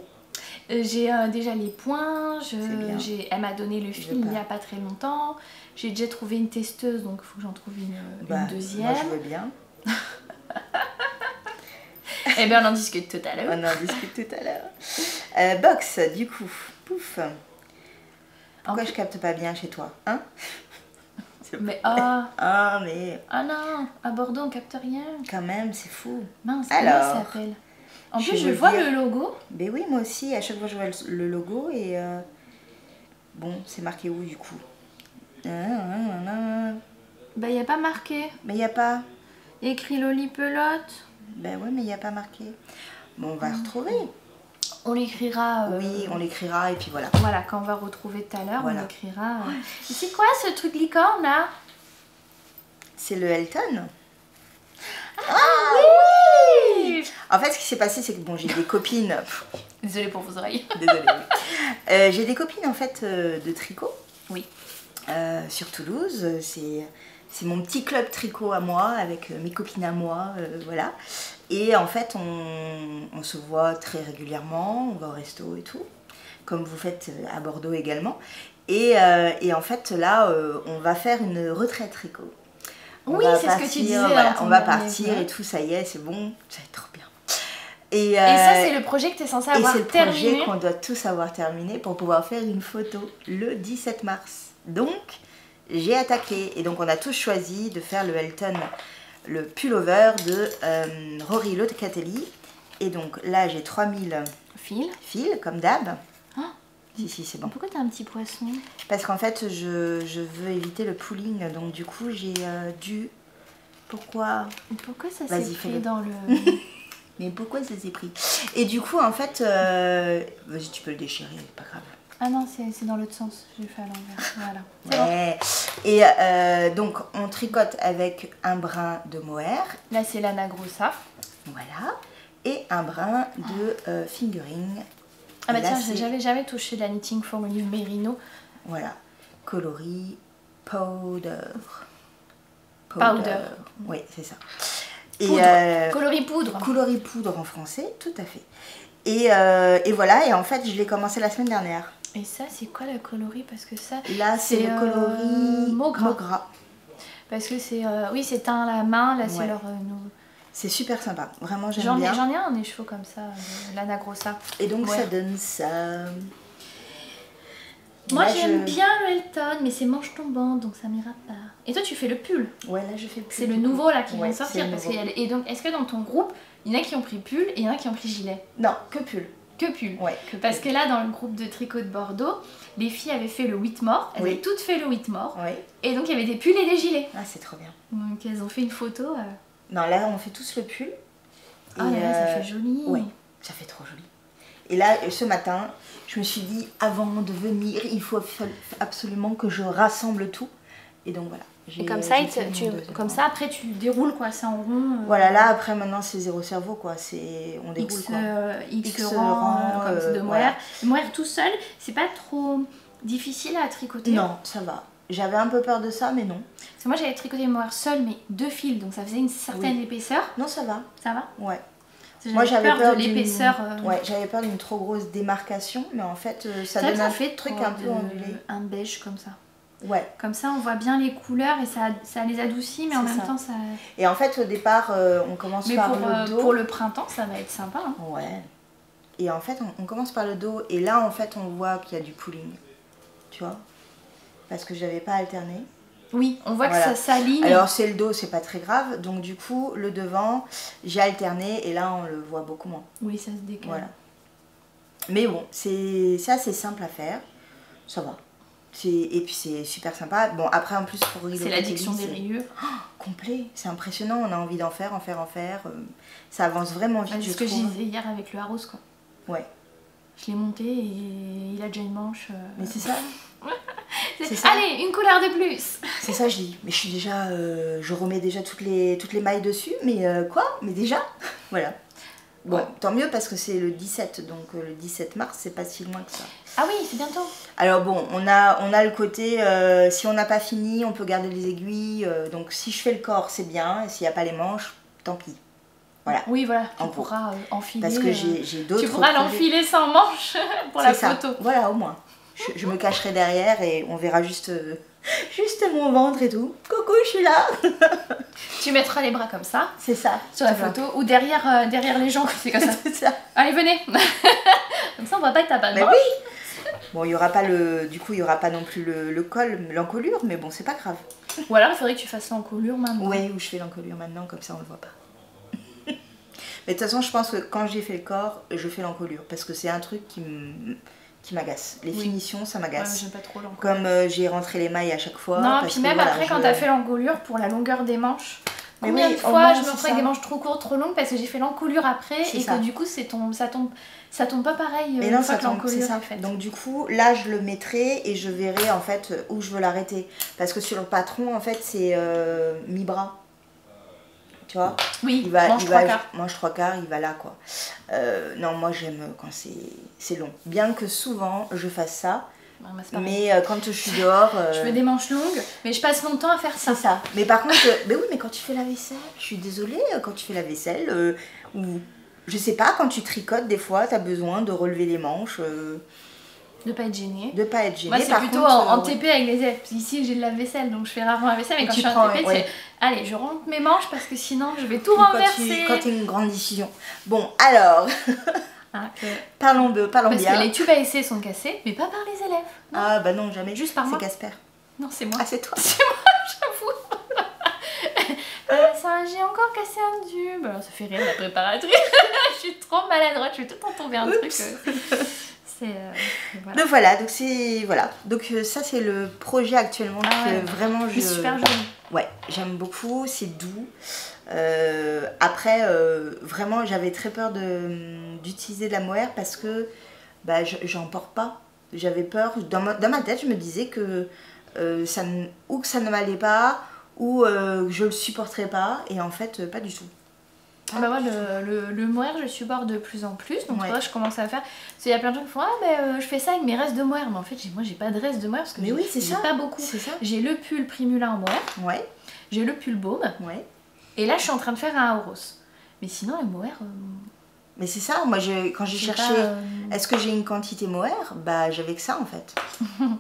J'ai déjà les points, bien. elle m'a donné le fil il pas. n'y a pas très longtemps. J'ai déjà trouvé une testeuse donc il faut que j'en trouve une Moi, deuxième. je veux bien. Et bien on en discute tout à l'heure. On en discute tout à l'heure. Box, du coup. Pouf. Pourquoi je capte pas bien chez toi, hein? Mais ah Mais non, à Bordeaux on capte rien. quand même, c'est fou. Mince, Alors, comment ça s'appelle? En je plus je veux vois dire- le logo. Mais oui, moi aussi, à chaque fois je vois le logo et... Bon, c'est marqué où du coup? Mais Bah y a pas marqué. il n'y a pas... Y a écrit Loli Pelote. Ben ouais, mais il n'y a pas marqué. Bon, on va retrouver. On l'écrira. Oui, on l'écrira et puis voilà. Voilà, quand on va retrouver tout à l'heure, Voilà. on écrira. Et c'est quoi ce truc licorne là? C'est le Elton. Oui. En fait, ce qui s'est passé, c'est que bon, j'ai des copines... Désolée pour vos oreilles. Désolée. Oui. J'ai des copines en fait de tricot. Oui. Sur Toulouse. C'est mon petit club tricot à moi, avec mes copines à moi, voilà. Et en fait, on se voit très régulièrement, on va au resto et tout, comme vous faites à Bordeaux également. Et en fait, là, on va faire une retraite tricot. Oui, c'est ce que tu disais. Voilà, dans ton on va dernier partir vlog. et tout, ça y est, c'est bon, ça va être trop bien. Et ça, c'est le projet que tu es censé et avoir c'est le terminé. projet qu'on doit tous avoir terminé pour pouvoir faire une photo le 17 mars. Donc, j'ai attaqué. Et donc, on a tous choisi de faire le Elton, le pullover de Rory Locatelli. Et donc, là, j'ai 3000 Fil. fils, comme d'hab. Oh. Si, c'est bon. Pourquoi t'as un petit poisson? Parce qu'en fait, je veux éviter le pooling. Donc, du coup, j'ai dû... Pourquoi Pourquoi ça Vas-y, s'est pris fais-le. dans le... Mais pourquoi ça s'est pris? Et du coup, en fait... Vas-y, tu peux le déchirer, pas grave. Ah non, c'est dans l'autre sens. J'ai fait à l'envers. Voilà. Ouais. Et donc on tricote avec un brin de mohair, Là, c'est l'Anna Grossa. voilà, et un brin de fingering. Ah bah Et là, tiens, c'est- j'avais jamais touché de la Knitting for Olive Merino. Voilà, coloris powder. Powder. Oui, c'est ça. Et Poudre. Coloris poudre. coloris poudre en français, tout à fait. Et voilà, et en fait, je l'ai commencé la semaine dernière. Et ça, c'est quoi la coloris? Parce que ça... Là, c'est C'est, le coloris Maugras. Parce que c'est... oui, c'est teint à la main. Là, c'est Ouais. leur... C'est super sympa, vraiment j'aime J'en ai bien. un des chevaux comme ça, l'Anna Grossa. Et donc Ouais. ça donne ça. Moi, Là, j'aime bien le Elton, mais c'est manche tombante, donc ça m'ira pas. Et toi, tu fais le pull. Ouais, là je fais plus. C'est le nouveau là qui Ouais, vient de c'est sortir. le Parce nouveau. et donc, est-ce que dans ton groupe, il y en a qui ont pris pull et il y en a qui ont pris gilet? Non, que pull. Que pull. Ouais, que Parce pull. que là, dans le groupe de tricot de Bordeaux, les filles avaient fait le Whitmore. Elles Oui. avaient toutes fait le Whitmore. Ouais. Et donc, il y avait des pulls et des gilets. Ah, c'est trop bien. Donc, elles ont fait une photo. Non, là on fait tous le pull. Ah là là, ça fait joli. Ouais, ça fait trop joli. Et là, ce matin, je me suis dit, avant de venir, il faut absolument que je rassemble tout. Et donc voilà. Et comme ça, j'ai fait mon deuxième comme rang. ça, après, tu déroules quoi, c'est en rond. Voilà, là après maintenant c'est zéro cerveau quoi. On déroule X, quoi. X X rang, rang, comme c'est de voilà. mohair. Le mohair tout seul, c'est pas trop difficile à tricoter. Non, ça va. J'avais un peu peur de ça, mais non. Parce que moi j'avais tricoté le mohair seul, mais 2 fils, donc ça faisait une certaine épaisseur. Non, ça va. Ça va? Ouais. Parce que Moi j'avais peur de l'épaisseur. Ouais, j'avais peur d'une trop grosse démarcation, mais en fait ça C'est vrai donne que un ça fait truc trop un peu ondulé. un beige comme ça. Ouais. Comme ça, on voit bien les couleurs et ça les adoucit, mais en C'est même ça. temps ça. Et en fait au départ on commence Mais par pour, le dos. pour le printemps, ça va être sympa. Hein. Ouais. Et en fait on commence par le dos et là en fait on voit qu'il y a du pooling. Tu vois? Parce que j'avais pas alterné. Oui, on voit Voilà. que ça s'aligne. Alors c'est le dos, c'est pas très grave. Donc du coup le devant, j'ai alterné et là on le voit beaucoup moins. Oui, ça se décale. Voilà. Mais bon, c'est assez simple à faire. Ça va. Et puis c'est super sympa. Bon après en plus pour C'est l'addiction des rayures. complet. C'est impressionnant. On a envie d'en faire, Ça avance vraiment vite. C'est je ce que je trouve. disais hier avec le Haros quoi. Ouais. Je l'ai monté et il a déjà une manche. Mais c'est ça. C'est ça. Allez, une couleur de plus. C'est ça, je dis. Mais je suis déjà... je remets déjà toutes les mailles dessus. Mais quoi? Mais déjà? Voilà. Bon, tant mieux parce que c'est le 17, donc le 17 mars, c'est pas si loin que ça. Ah oui, c'est bientôt. Alors bon, on a le côté, si on n'a pas fini, on peut garder les aiguilles. Donc si je fais le corps, c'est bien. Et s'il n'y a pas les manches, tant pis. Voilà. Oui, voilà, tu En pourras enfiler. Parce que j'ai d'autres... Tu pourras l'enfiler sans manche pour la photo. Voilà, au moins. Je me cacherai derrière et on verra juste mon ventre et tout. Coucou, je suis là. Tu mettras les bras comme ça. C'est ça. Sur la photo. Ou derrière les jambes, c'est comme ça. C'est ça. Allez, venez. Comme ça, on voit pas que t'as pas de Mais manche. oui. Bon, il y aura pas du coup, il y aura pas non plus le col, l'encolure, mais bon, c'est pas grave. Ou alors, il faudrait que tu fasses l'encolure maintenant. Ouais, ou je fais l'encolure maintenant, comme ça on le voit pas. Mais de toute façon, je pense que quand j'ai fait le corps, je fais l'encolure. Parce que c'est un truc qui m'agace. Les finitions, ça m'agace. Ouais, j'aime pas trop l'encolure. Comme j'ai rentré les mailles à chaque fois. Non, parce puis que, même voilà, après, quand t'as fait l'encolure, pour la longueur des manches, Mais combien oui, de au fois moins, je me c'est retrouve avec ça. des manches trop courtes, trop longues, parce que j'ai fait l'encolure après, C'est et ça. que du coup, ça tombe pas pareil Mais une non, fois ça que tombe, l'encolure c'est ça. est faite. Donc du coup, là, je le mettrai et je verrai en fait où je veux l'arrêter. Parce que sur le patron, en fait, c'est mi-bras. Tu vois? Oui, manche trois quarts. Manche trois quarts, il va là, quoi. Non, moi, j'aime quand c'est long. Bien que souvent, je fasse ça. Ouais, c'est pareil. Mais quand je suis dehors... Je veux des manches longues, mais je passe longtemps à faire ça. C'est ça. Mais par contre, mais oui, mais quand tu fais la vaisselle, je suis désolée, quand tu fais la vaisselle, ou je sais pas, quand tu tricotes, des fois, t'as besoin de relever les manches, De pas être gênée. de pas être gênée. Moi, c'est Par plutôt contre, en ouais. TP avec les élèves. Parce qu'ici, j'ai de la vaisselle, donc je fais rarement la vaisselle. Mais Et quand tu je suis prends, en TP, ouais. c'est allez, je rentre mes manches parce que sinon, je vais tout Ou renverser. quand t'as une grande décision. Bon, alors, Hein, parlons parce bien. que les tubes à essai sont cassés, mais pas par les élèves. Non, Ah bah non, jamais. Juste par moi. C'est Casper. non c'est moi. Ah, c'est toi. C'est moi, j'avoue. Ça, j'ai encore cassé un tube. Alors, ça fait rire la préparatrice. Je suis trop maladroite, je vais tout le temps tomber un truc. C'est voilà. Donc voilà, donc c'est voilà. Donc ça c'est le projet actuellement que vraiment C'est super joli. Ouais, j'aime beaucoup, c'est doux. Après vraiment j'avais très peur d'utiliser de la mohair parce que bah j'en porte pas. J'avais peur dans ma tête, je me disais que ou que ça ne m'allait pas ou que je le supporterais pas et en fait pas du tout. Ah bah moi le mohair je supporte de plus en plus, donc Ouais. toi je commence à faire, parce qu'il y a plein de gens qui font ah mais je fais ça avec mes restes de mohair, mais en fait moi j'ai pas de restes de mohair parce que Mais oui, c'est j'ai ça. pas beaucoup. C'est ça. J'ai le pull Primula en mohair, Ouais, j'ai le pull baume, ouais. et là je suis en train de faire un Auros. Mais sinon le mohair, Mais c'est ça, moi quand j'ai j'ai cherché pas, est-ce que j'ai une quantité mohair, bah j'avais que ça en fait.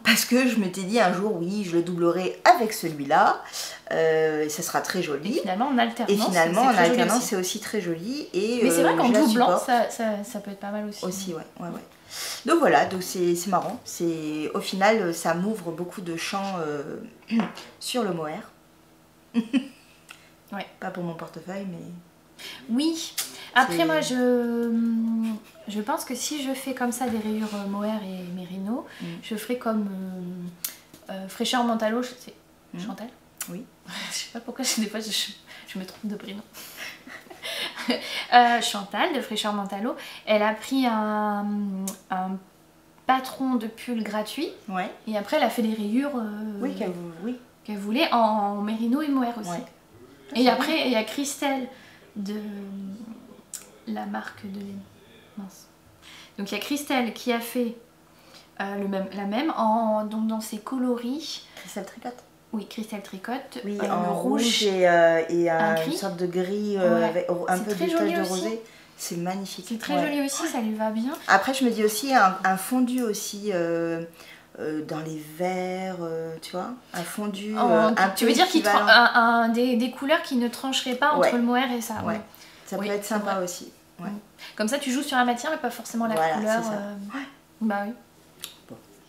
Parce que je m'étais dit un jour oui, je le doublerai avec celui-là, et ça sera très et joli. finalement en alternance, Et finalement c'est en très joli alternance aussi. c'est aussi très joli. Et, Mais c'est vrai qu'en je la doublant supporte ça peut être pas mal aussi. aussi, ouais. Donc voilà, donc c'est marrant. Au final ça m'ouvre beaucoup de champs sur le mohair. Ouais. Pas pour mon portefeuille mais... Oui. Après C'est- moi je pense que si je fais comme ça des rayures mohair et mérino, je ferai comme fraîcheur Mentalo, c'est Chantal. Oui. Je sais pas pourquoi des fois je me trompe de prénom. Chantal de fraîcheur Mentalo, elle a pris un patron de pull gratuit Ouais. et après elle a fait des rayures Oui, oui. qu'elle voulait en mérino et mohair aussi. Ouais. Et après il y a Christelle de la marque de laine. Mince. Donc il y a Christelle qui a fait la même donc dans ses coloris. Christelle tricote. Oui, Christelle tricote. Oui, le en rouge et un une gris. sorte de gris Ouais. avec un C'est peu très de taches joli de aussi. rosé. C'est magnifique. C'est très Ouais. joli aussi, ça lui va bien. Après, je me dis aussi un fondu aussi dans les verts, tu vois, un fondu un Tu peu veux dire qu'il équivalent. des couleurs qui ne trancheraient pas entre Ouais. le mohair et ça. Ouais. Ça Oui, peut être c'est sympa vrai. aussi. Ouais. Comme ça, tu joues sur la matière mais pas forcément la Voilà, couleur. c'est ça. Bah oui.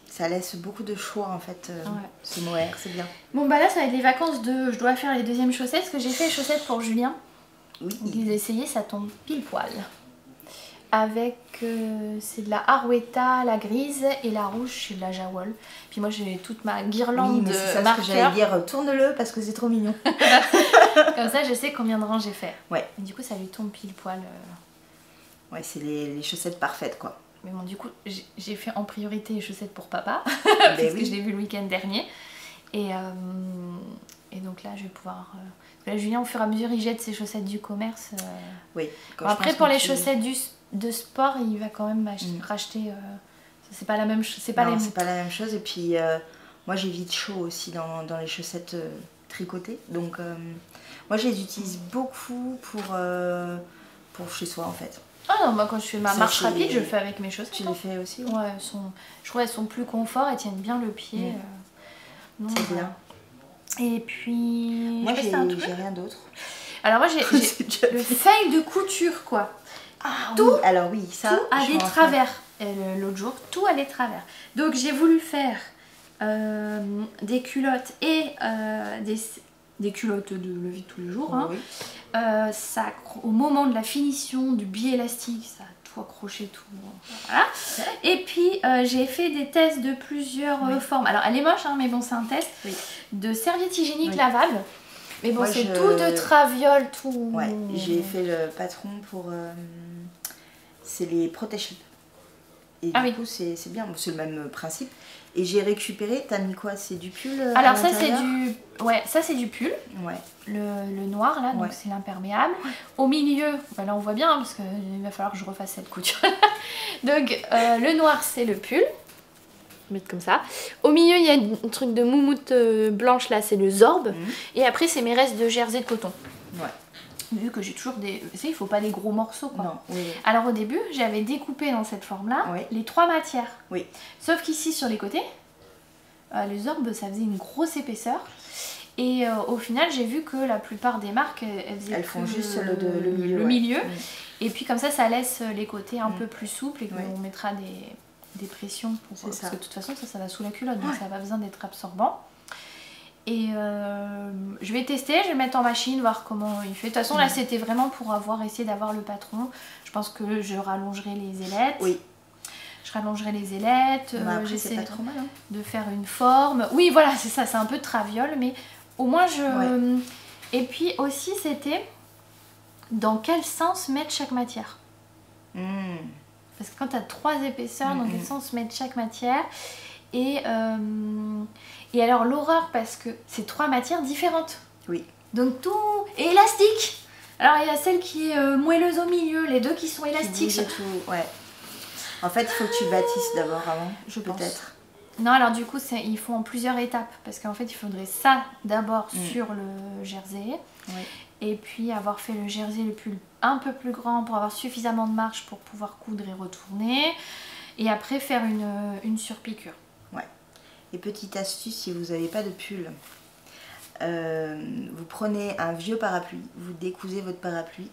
Ça laisse beaucoup de choix en fait, Ouais. ce mohair, c'est bien. Bon bah là, ça va être les vacances de... Je dois faire les deuxièmes chaussettes parce que j'ai fait les chaussettes pour Julien. Oui. Donc les essayer, ça tombe pile poil. Avec, c'est de la Arouetta, la grise, et la rouge, c'est de la Jawol. Puis moi j'ai toute ma guirlande Oui, mais de c'est ça ce que marqueurs. j'allais dire, tourne-le parce que c'est trop mignon. Comme ça je sais combien de rangs j'ai fait. Ouais. Et du coup ça lui tombe pile poil. Ouais, c'est les chaussettes parfaites quoi. Mais bon, du coup, j'ai fait en priorité les chaussettes pour papa, Ben parce que oui. je l'ai vu le week-end dernier. Et donc là, je vais pouvoir... parce que là, Julien, au fur et à mesure, il jette ses chaussettes du commerce. Oui. Quand Bon, je après, pense pour que les tu- chaussettes de sport, il va quand même racheter... c'est pas la même chose. C'est pas Non, les... c'est pas la même chose. Et puis, moi, j'ai vite chaud aussi dans les chaussettes tricotées. Donc, moi, je les utilise beaucoup pour chez soi, en fait. Ah non, moi, quand je fais ma Ça, marche c'est- rapide, je le fais avec mes chaussettes. Tu les fais aussi, ouais. Ouais, je trouve elles sont plus confort, elles tiennent bien le pied. Donc, C'est voilà. bien. Et puis... Moi, je sais pas, un truc. j'ai rien d'autre. Alors moi, j'ai C'est déjà le fait. fail de couture, quoi. Ah, Tout- oui, alors oui, ça. Tout a je des suis en train- travers. L'autre jour, tout a des travers. Donc j'ai voulu faire des culottes et des culottes de vie de tous les jours. Hein. Oui. Au moment de la finition du biais élastique, ça a tout accroché, tout. Voilà. Et puis j'ai fait des tests de plusieurs formes. Alors elle est moche, hein, mais bon, c'est un test Oui. de serviettes hygiéniques Oui. lavables. Mais bon, Moi, c'est je- tout de traviole, tout. Ouais, j'ai fait le patron pour. C'est les protège. Et Ah du oui. coup, c'est bien, c'est le même principe. Et j'ai récupéré, t'as mis quoi? C'est du pull à Alors ça c'est l'intérieur du... Ouais, ça c'est du pull. Ouais. Le noir là, donc Ouais. c'est l'imperméable. Au milieu, bah là on voit bien hein, parce qu'il va falloir que je refasse cette couture. Donc le noir c'est le pull. Mettre comme ça. Au milieu il y a un truc de moumoute blanche là, c'est le zorb. Et après c'est mes restes de jersey de coton. Ouais. Vu que j'ai toujours des... Tu sais, il faut pas des gros morceaux quoi. Non, oui. Alors au début j'avais découpé dans cette forme là Oui. les 3 matières. Oui. Sauf qu'ici sur les côtés, le zorb ça faisait une grosse épaisseur. Et au final j'ai vu que la plupart des marques elles font que juste le milieu. le ouais. milieu. Mm. Et puis comme ça laisse les côtés un peu plus souples et qu'on Ouais. mettra des pressions pour, C'est parce ça. que de toute façon ça va sous la culotte donc Ouais. ça n'a pas besoin d'être absorbant. Et je vais tester, je vais mettre en machine, voir comment il fait. De toute façon là c'était vraiment pour essayer d'avoir le patron. Je pense que je rallongerai les ailettes. Oui. Je rallongerai les ailettes. Mais après, J'essaie c'est pas trop mal. Hein. de faire une forme. Oui voilà c'est ça, c'est un peu de traviole mais au moins je... Ouais. Et puis aussi c'était dans quel sens mettre chaque matière. Mm. Parce que quand tu as 3 épaisseurs, dans quel sens mettre chaque matière. Et alors l'horreur parce que c'est 3 matières différentes. Oui. Donc tout est élastique. Alors il y a celle qui est moelleuse au milieu, les deux qui sont élastiques. Qui bouge et tout. Ouais. En fait, il faut que tu bâtisses d'abord avant. Je pense. Peut-être. Non alors du coup ils font en plusieurs étapes. Parce qu'en fait il faudrait ça d'abord sur le jersey. Oui. Et puis avoir fait le jersey le pull un peu plus grand pour avoir suffisamment de marge pour pouvoir coudre et retourner. Et après faire une surpiqûre. Et petite astuce, si vous n'avez pas de pull, vous prenez un vieux parapluie, vous décousez votre parapluie.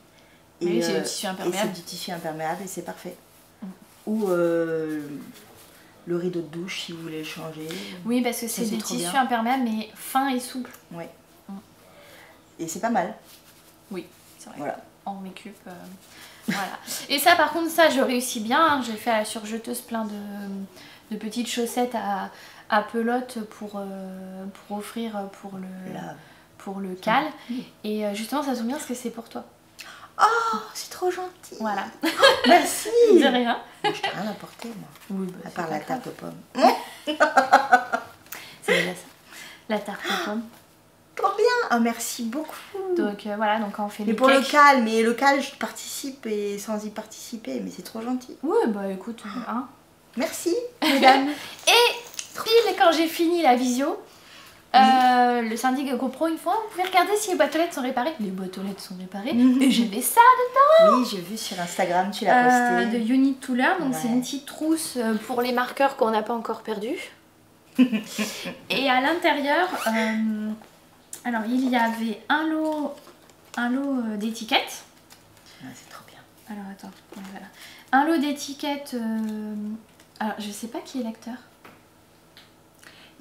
Et, Oui, c'est du tissu et imperméable. c'est du tissu imperméable et c'est parfait. Ou le rideau de douche si vous voulez le changer. Oui parce que Ça, c'est c'est des trop tissus bien. imperméables mais fins et souples. Ouais. Et c'est pas mal. Oui, c'est vrai. Voilà. En make-up. Voilà. Et ça, par contre, ça, je réussis bien. Hein. J'ai fait à la surjeteuse plein de petites chaussettes à pelote pour offrir pour le cal. Et justement, ça tombe bien parce que c'est pour toi. Oh, c'est trop gentil. Voilà. Merci. De rien. Je t'ai rien apporté, moi. Oui, À part la tarte aux pommes. C'est déjà ça. La tarte aux pommes. Trop bien. Oh, merci beaucoup. Donc voilà, donc quand on fait Mais les pour le cakes... cal, je participe et sans y participer, mais c'est trop gentil. Oui, bah écoute, hein. Merci, mesdames. Et pile quand j'ai fini la visio, le syndic GoPro, une fois, vous pouvez regarder si les boîtes aux lettres sont réparées. Les boîtes aux lettres sont réparées. Et j'avais ça Oui, j'ai vu sur Instagram, tu l'as posté. de You Need to Learn. Donc c'est Ouais. une petite trousse pour les marqueurs qu'on n'a pas encore perdus. Et à l'intérieur, alors il y avait un lot d'étiquettes. Ah, c'est trop bien. Alors attends, voilà. Un lot d'étiquettes. Alors je sais pas qui est l'acteur.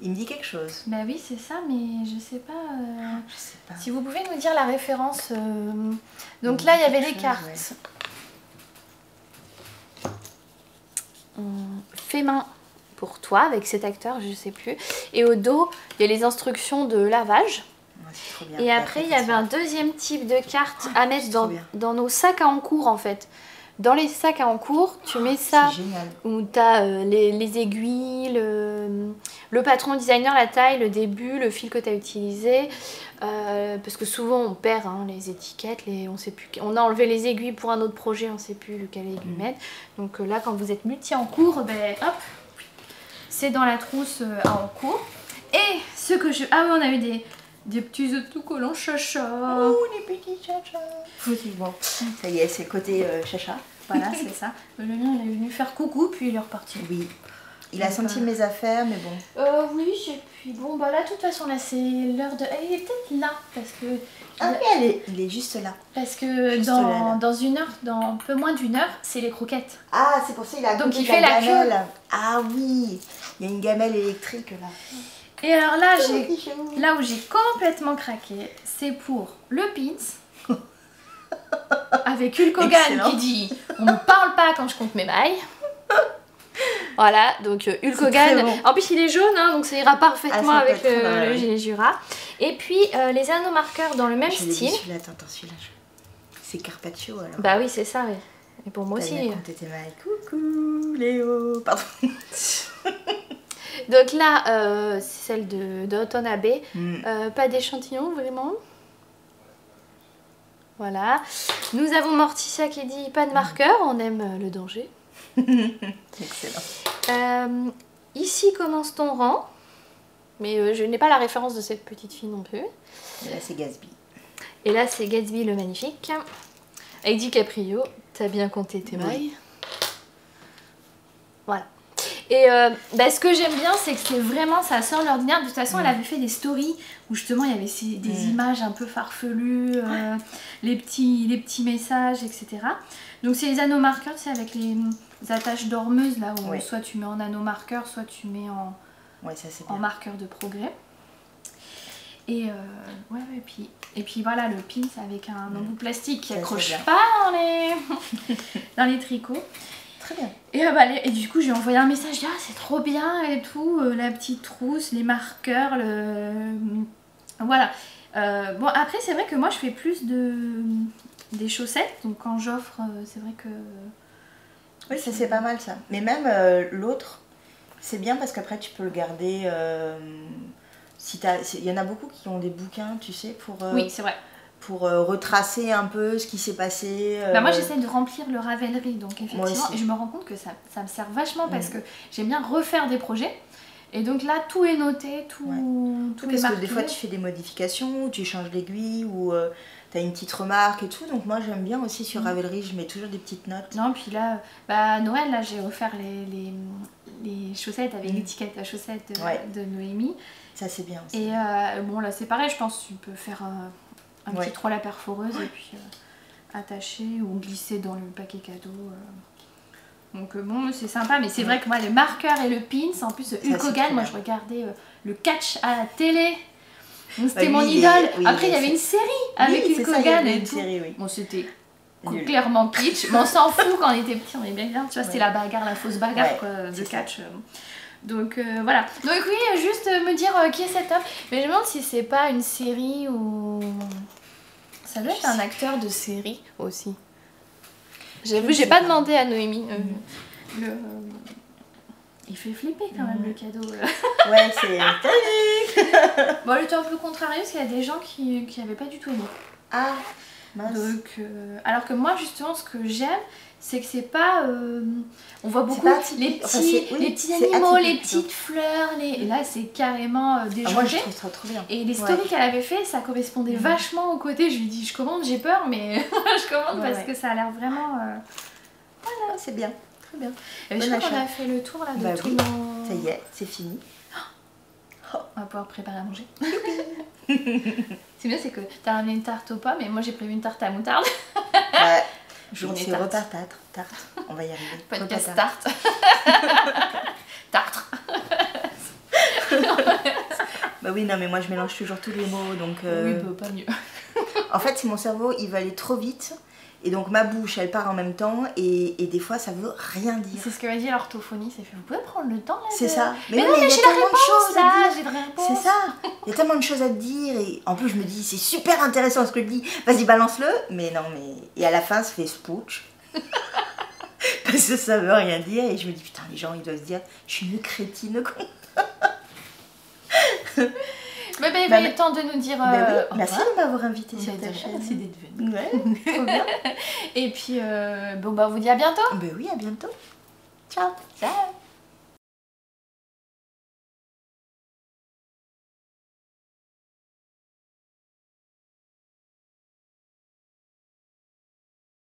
Il me dit quelque chose. Bah oui c'est ça mais je sais pas. Je sais pas. Si vous pouvez nous dire la référence. Donc Il là me il y dit avait quelque des chose, cartes. Fait main pour toi avec cet acteur, je sais plus. Et au dos il y a les instructions de lavage. Ouais, c'est trop bien. Et après il y avait un deuxième type de carte à mettre c'est trop bien. dans nos sacs à encours en fait. dans les sacs à encours, tu mets ça C'est génial. où tu as les aiguilles, le patron designer, la taille, le début, le fil que tu as utilisé. Parce que souvent on perd les étiquettes, on sait plus, on a enlevé les aiguilles pour un autre projet, on ne sait plus lequel aiguille mettre. Donc là, quand vous êtes multi en cours, ben hop, c'est dans la trousse à encours. Et ce que je... Ah oui, on a eu des petits autocollants chacha. Oh, les petits chacha. Bon, ça y est, c'est le côté chacha. Voilà, c'est ça. Le mien, il est venu faire coucou, puis il est reparti. Oui. Il a senti mes affaires, mais bon. Oui, et puis bon, bah là, de toute façon, là, c'est l'heure de... Il est peut-être là, parce que... Ah oui, il est juste là. Parce que Juste dans une heure, dans un peu moins d'une heure, c'est les croquettes. Ah, c'est pour ça qu'il a Donc coupé il fait la gamelle. queue. Ah oui, il y a une gamelle électrique là. Et alors là, là où j'ai complètement craqué, c'est pour le pins. Avec Hulk Hogan Excellent. qui dit « On ne parle pas quand je compte mes mailles ». Voilà, donc Hulk Hogan, bon. en plus il est jaune, donc ça ira parfaitement Ah, ça peut avec être mal, le oui. gilet Jura. Et puis les anneaux marqueurs dans le même Je l'ai style. vu celui-là, attends, celui-là. C'est Carpaccio alors. Bah oui, c'est ça, oui. Et pour moi T'as aussi. bien compté tes mailles. Coucou Léo. Pardon. Donc là, c'est celle de Watanabe. Pas d'échantillon, vraiment. Voilà. Nous avons Morticia qui dit pas de marqueur, on aime le danger. Excellent. Ici commence ton rang. Mais je n'ai pas la référence de cette petite fille non plus. Et là, c'est Gatsby. Et là, c'est Gatsby le magnifique. Avec DiCaprio, t'as bien compté tes mailles. Voilà. Et ce que j'aime bien, c'est que c'est vraiment, ça sort de l'ordinaire. De toute façon, elle avait fait des stories où justement il y avait des images un peu farfelues, les petits messages, etc. Donc c'est les anneaux marqueurs, c'est avec les attaches dormeuses là où soit tu mets en anneau marqueur, soit tu mets en, ça, c'est en marqueur de progrès. Et et puis voilà le pin avec un embout plastique qui accroche pas dans les tricots. Très bien. Et du coup, j'ai envoyé un message, ah, c'est trop bien et tout, la petite trousse, les marqueurs, voilà. Bon, après, c'est vrai que moi, je fais plus des chaussettes, donc quand j'offre, c'est vrai que... Oui, ça, c'est pas mal, ça. Mais même l'autre, c'est bien parce qu'après, tu peux le garder... il y en a beaucoup qui ont des bouquins, tu sais, pour... oui, c'est vrai. Pour retracer un peu ce qui s'est passé. Moi j'essaie de remplir le Ravelry, donc effectivement, et je me rends compte que ça me sert vachement parce que j'aime bien refaire des projets. Et donc là tout est noté, tout est marqué. Parce que des fois tu fais des modifications, ou tu changes l'aiguille, ou tu as une petite remarque et tout. Donc moi j'aime bien aussi sur Ravelry, je mets toujours des petites notes. Non, puis là, Noël, là j'ai offert les chaussettes avec l'étiquette à chaussettes de Noémie. Ça c'est bien aussi. Et bon là c'est pareil, je pense que tu peux faire... un petit troll à perforeuse et puis attacher ou glisser dans le paquet cadeau. Donc bon, c'est sympa, mais c'est vrai que moi, le marqueur et le pins, en plus, Hulk Hogan, moi je regardais le catch à la télé. C'était mon idole. Après, il y avait une série avec Hulk Hogan et tout. Bon, c'était clairement kitsch, mais on s'en fout quand on était petits, on est bien, tu vois, c'était la bagarre, la fausse bagarre quoi, de catch. Donc voilà. Donc oui, juste me dire qui est cet homme. Mais je me demande si c'est pas une série ou... Ça doit être un acteur de série aussi. J'avoue, j'ai pas demandé à Noémie. Il fait flipper quand même le cadeau. Ouais, c'est... Bon, elle était un peu contrariée parce qu'il y a des gens qui avaient pas du tout aimé. Ah, mince. Donc, alors que moi, justement, ce que j'aime, c'est que c'est pas... on voit beaucoup les petits animaux, les petites fleurs, et là c'est carrément déjanté. Moi je trouve ça trop bien. Et les stories qu'elle avait fait, ça correspondait vachement au côté. Je lui dis, je commande, j'ai peur, mais je commande parce que ça a l'air vraiment... Voilà, c'est bien, très bien. Et je crois qu'on a fait le tour là de tout mon... Ça y est, c'est fini. On va pouvoir préparer à manger. C'est bien, c'est que t'as ramené une tarte aux pommes et moi j'ai prévu une tarte à moutarde. Ouais. Journée c'est tarte. tarte. On va y arriver. Podcast tarte. Tarte. Bah oui, non mais moi je mélange toujours tous les mots donc... Oui, bah, pas mieux. En fait, c'est mon cerveau, il va aller trop vite. Et donc ma bouche, elle part en même temps et des fois ça veut rien dire. C'est ce que m'a dit l'orthophonie, c'est fait, vous pouvez prendre le temps là. C'est ça. Mais non, mais j'ai la réponse là, j'ai de réponse. C'est ça. Il y a tellement de choses à te dire et en plus je me dis c'est super intéressant ce que je dis. Vas-y balance-le. Mais non mais... Et à la fin ça fait spooch. parce que ça veut rien dire. Et je me dis, putain, les gens, ils doivent se dire, je suis une crétine, con. Mais il va être temps de nous dire. Oui, au merci revoir. de m'avoir invité sur ta chaîne. Merci d'être venue. Ouais, trop bien. Et puis, on vous dit à bientôt. Ben oui, à bientôt. Ciao. Ciao.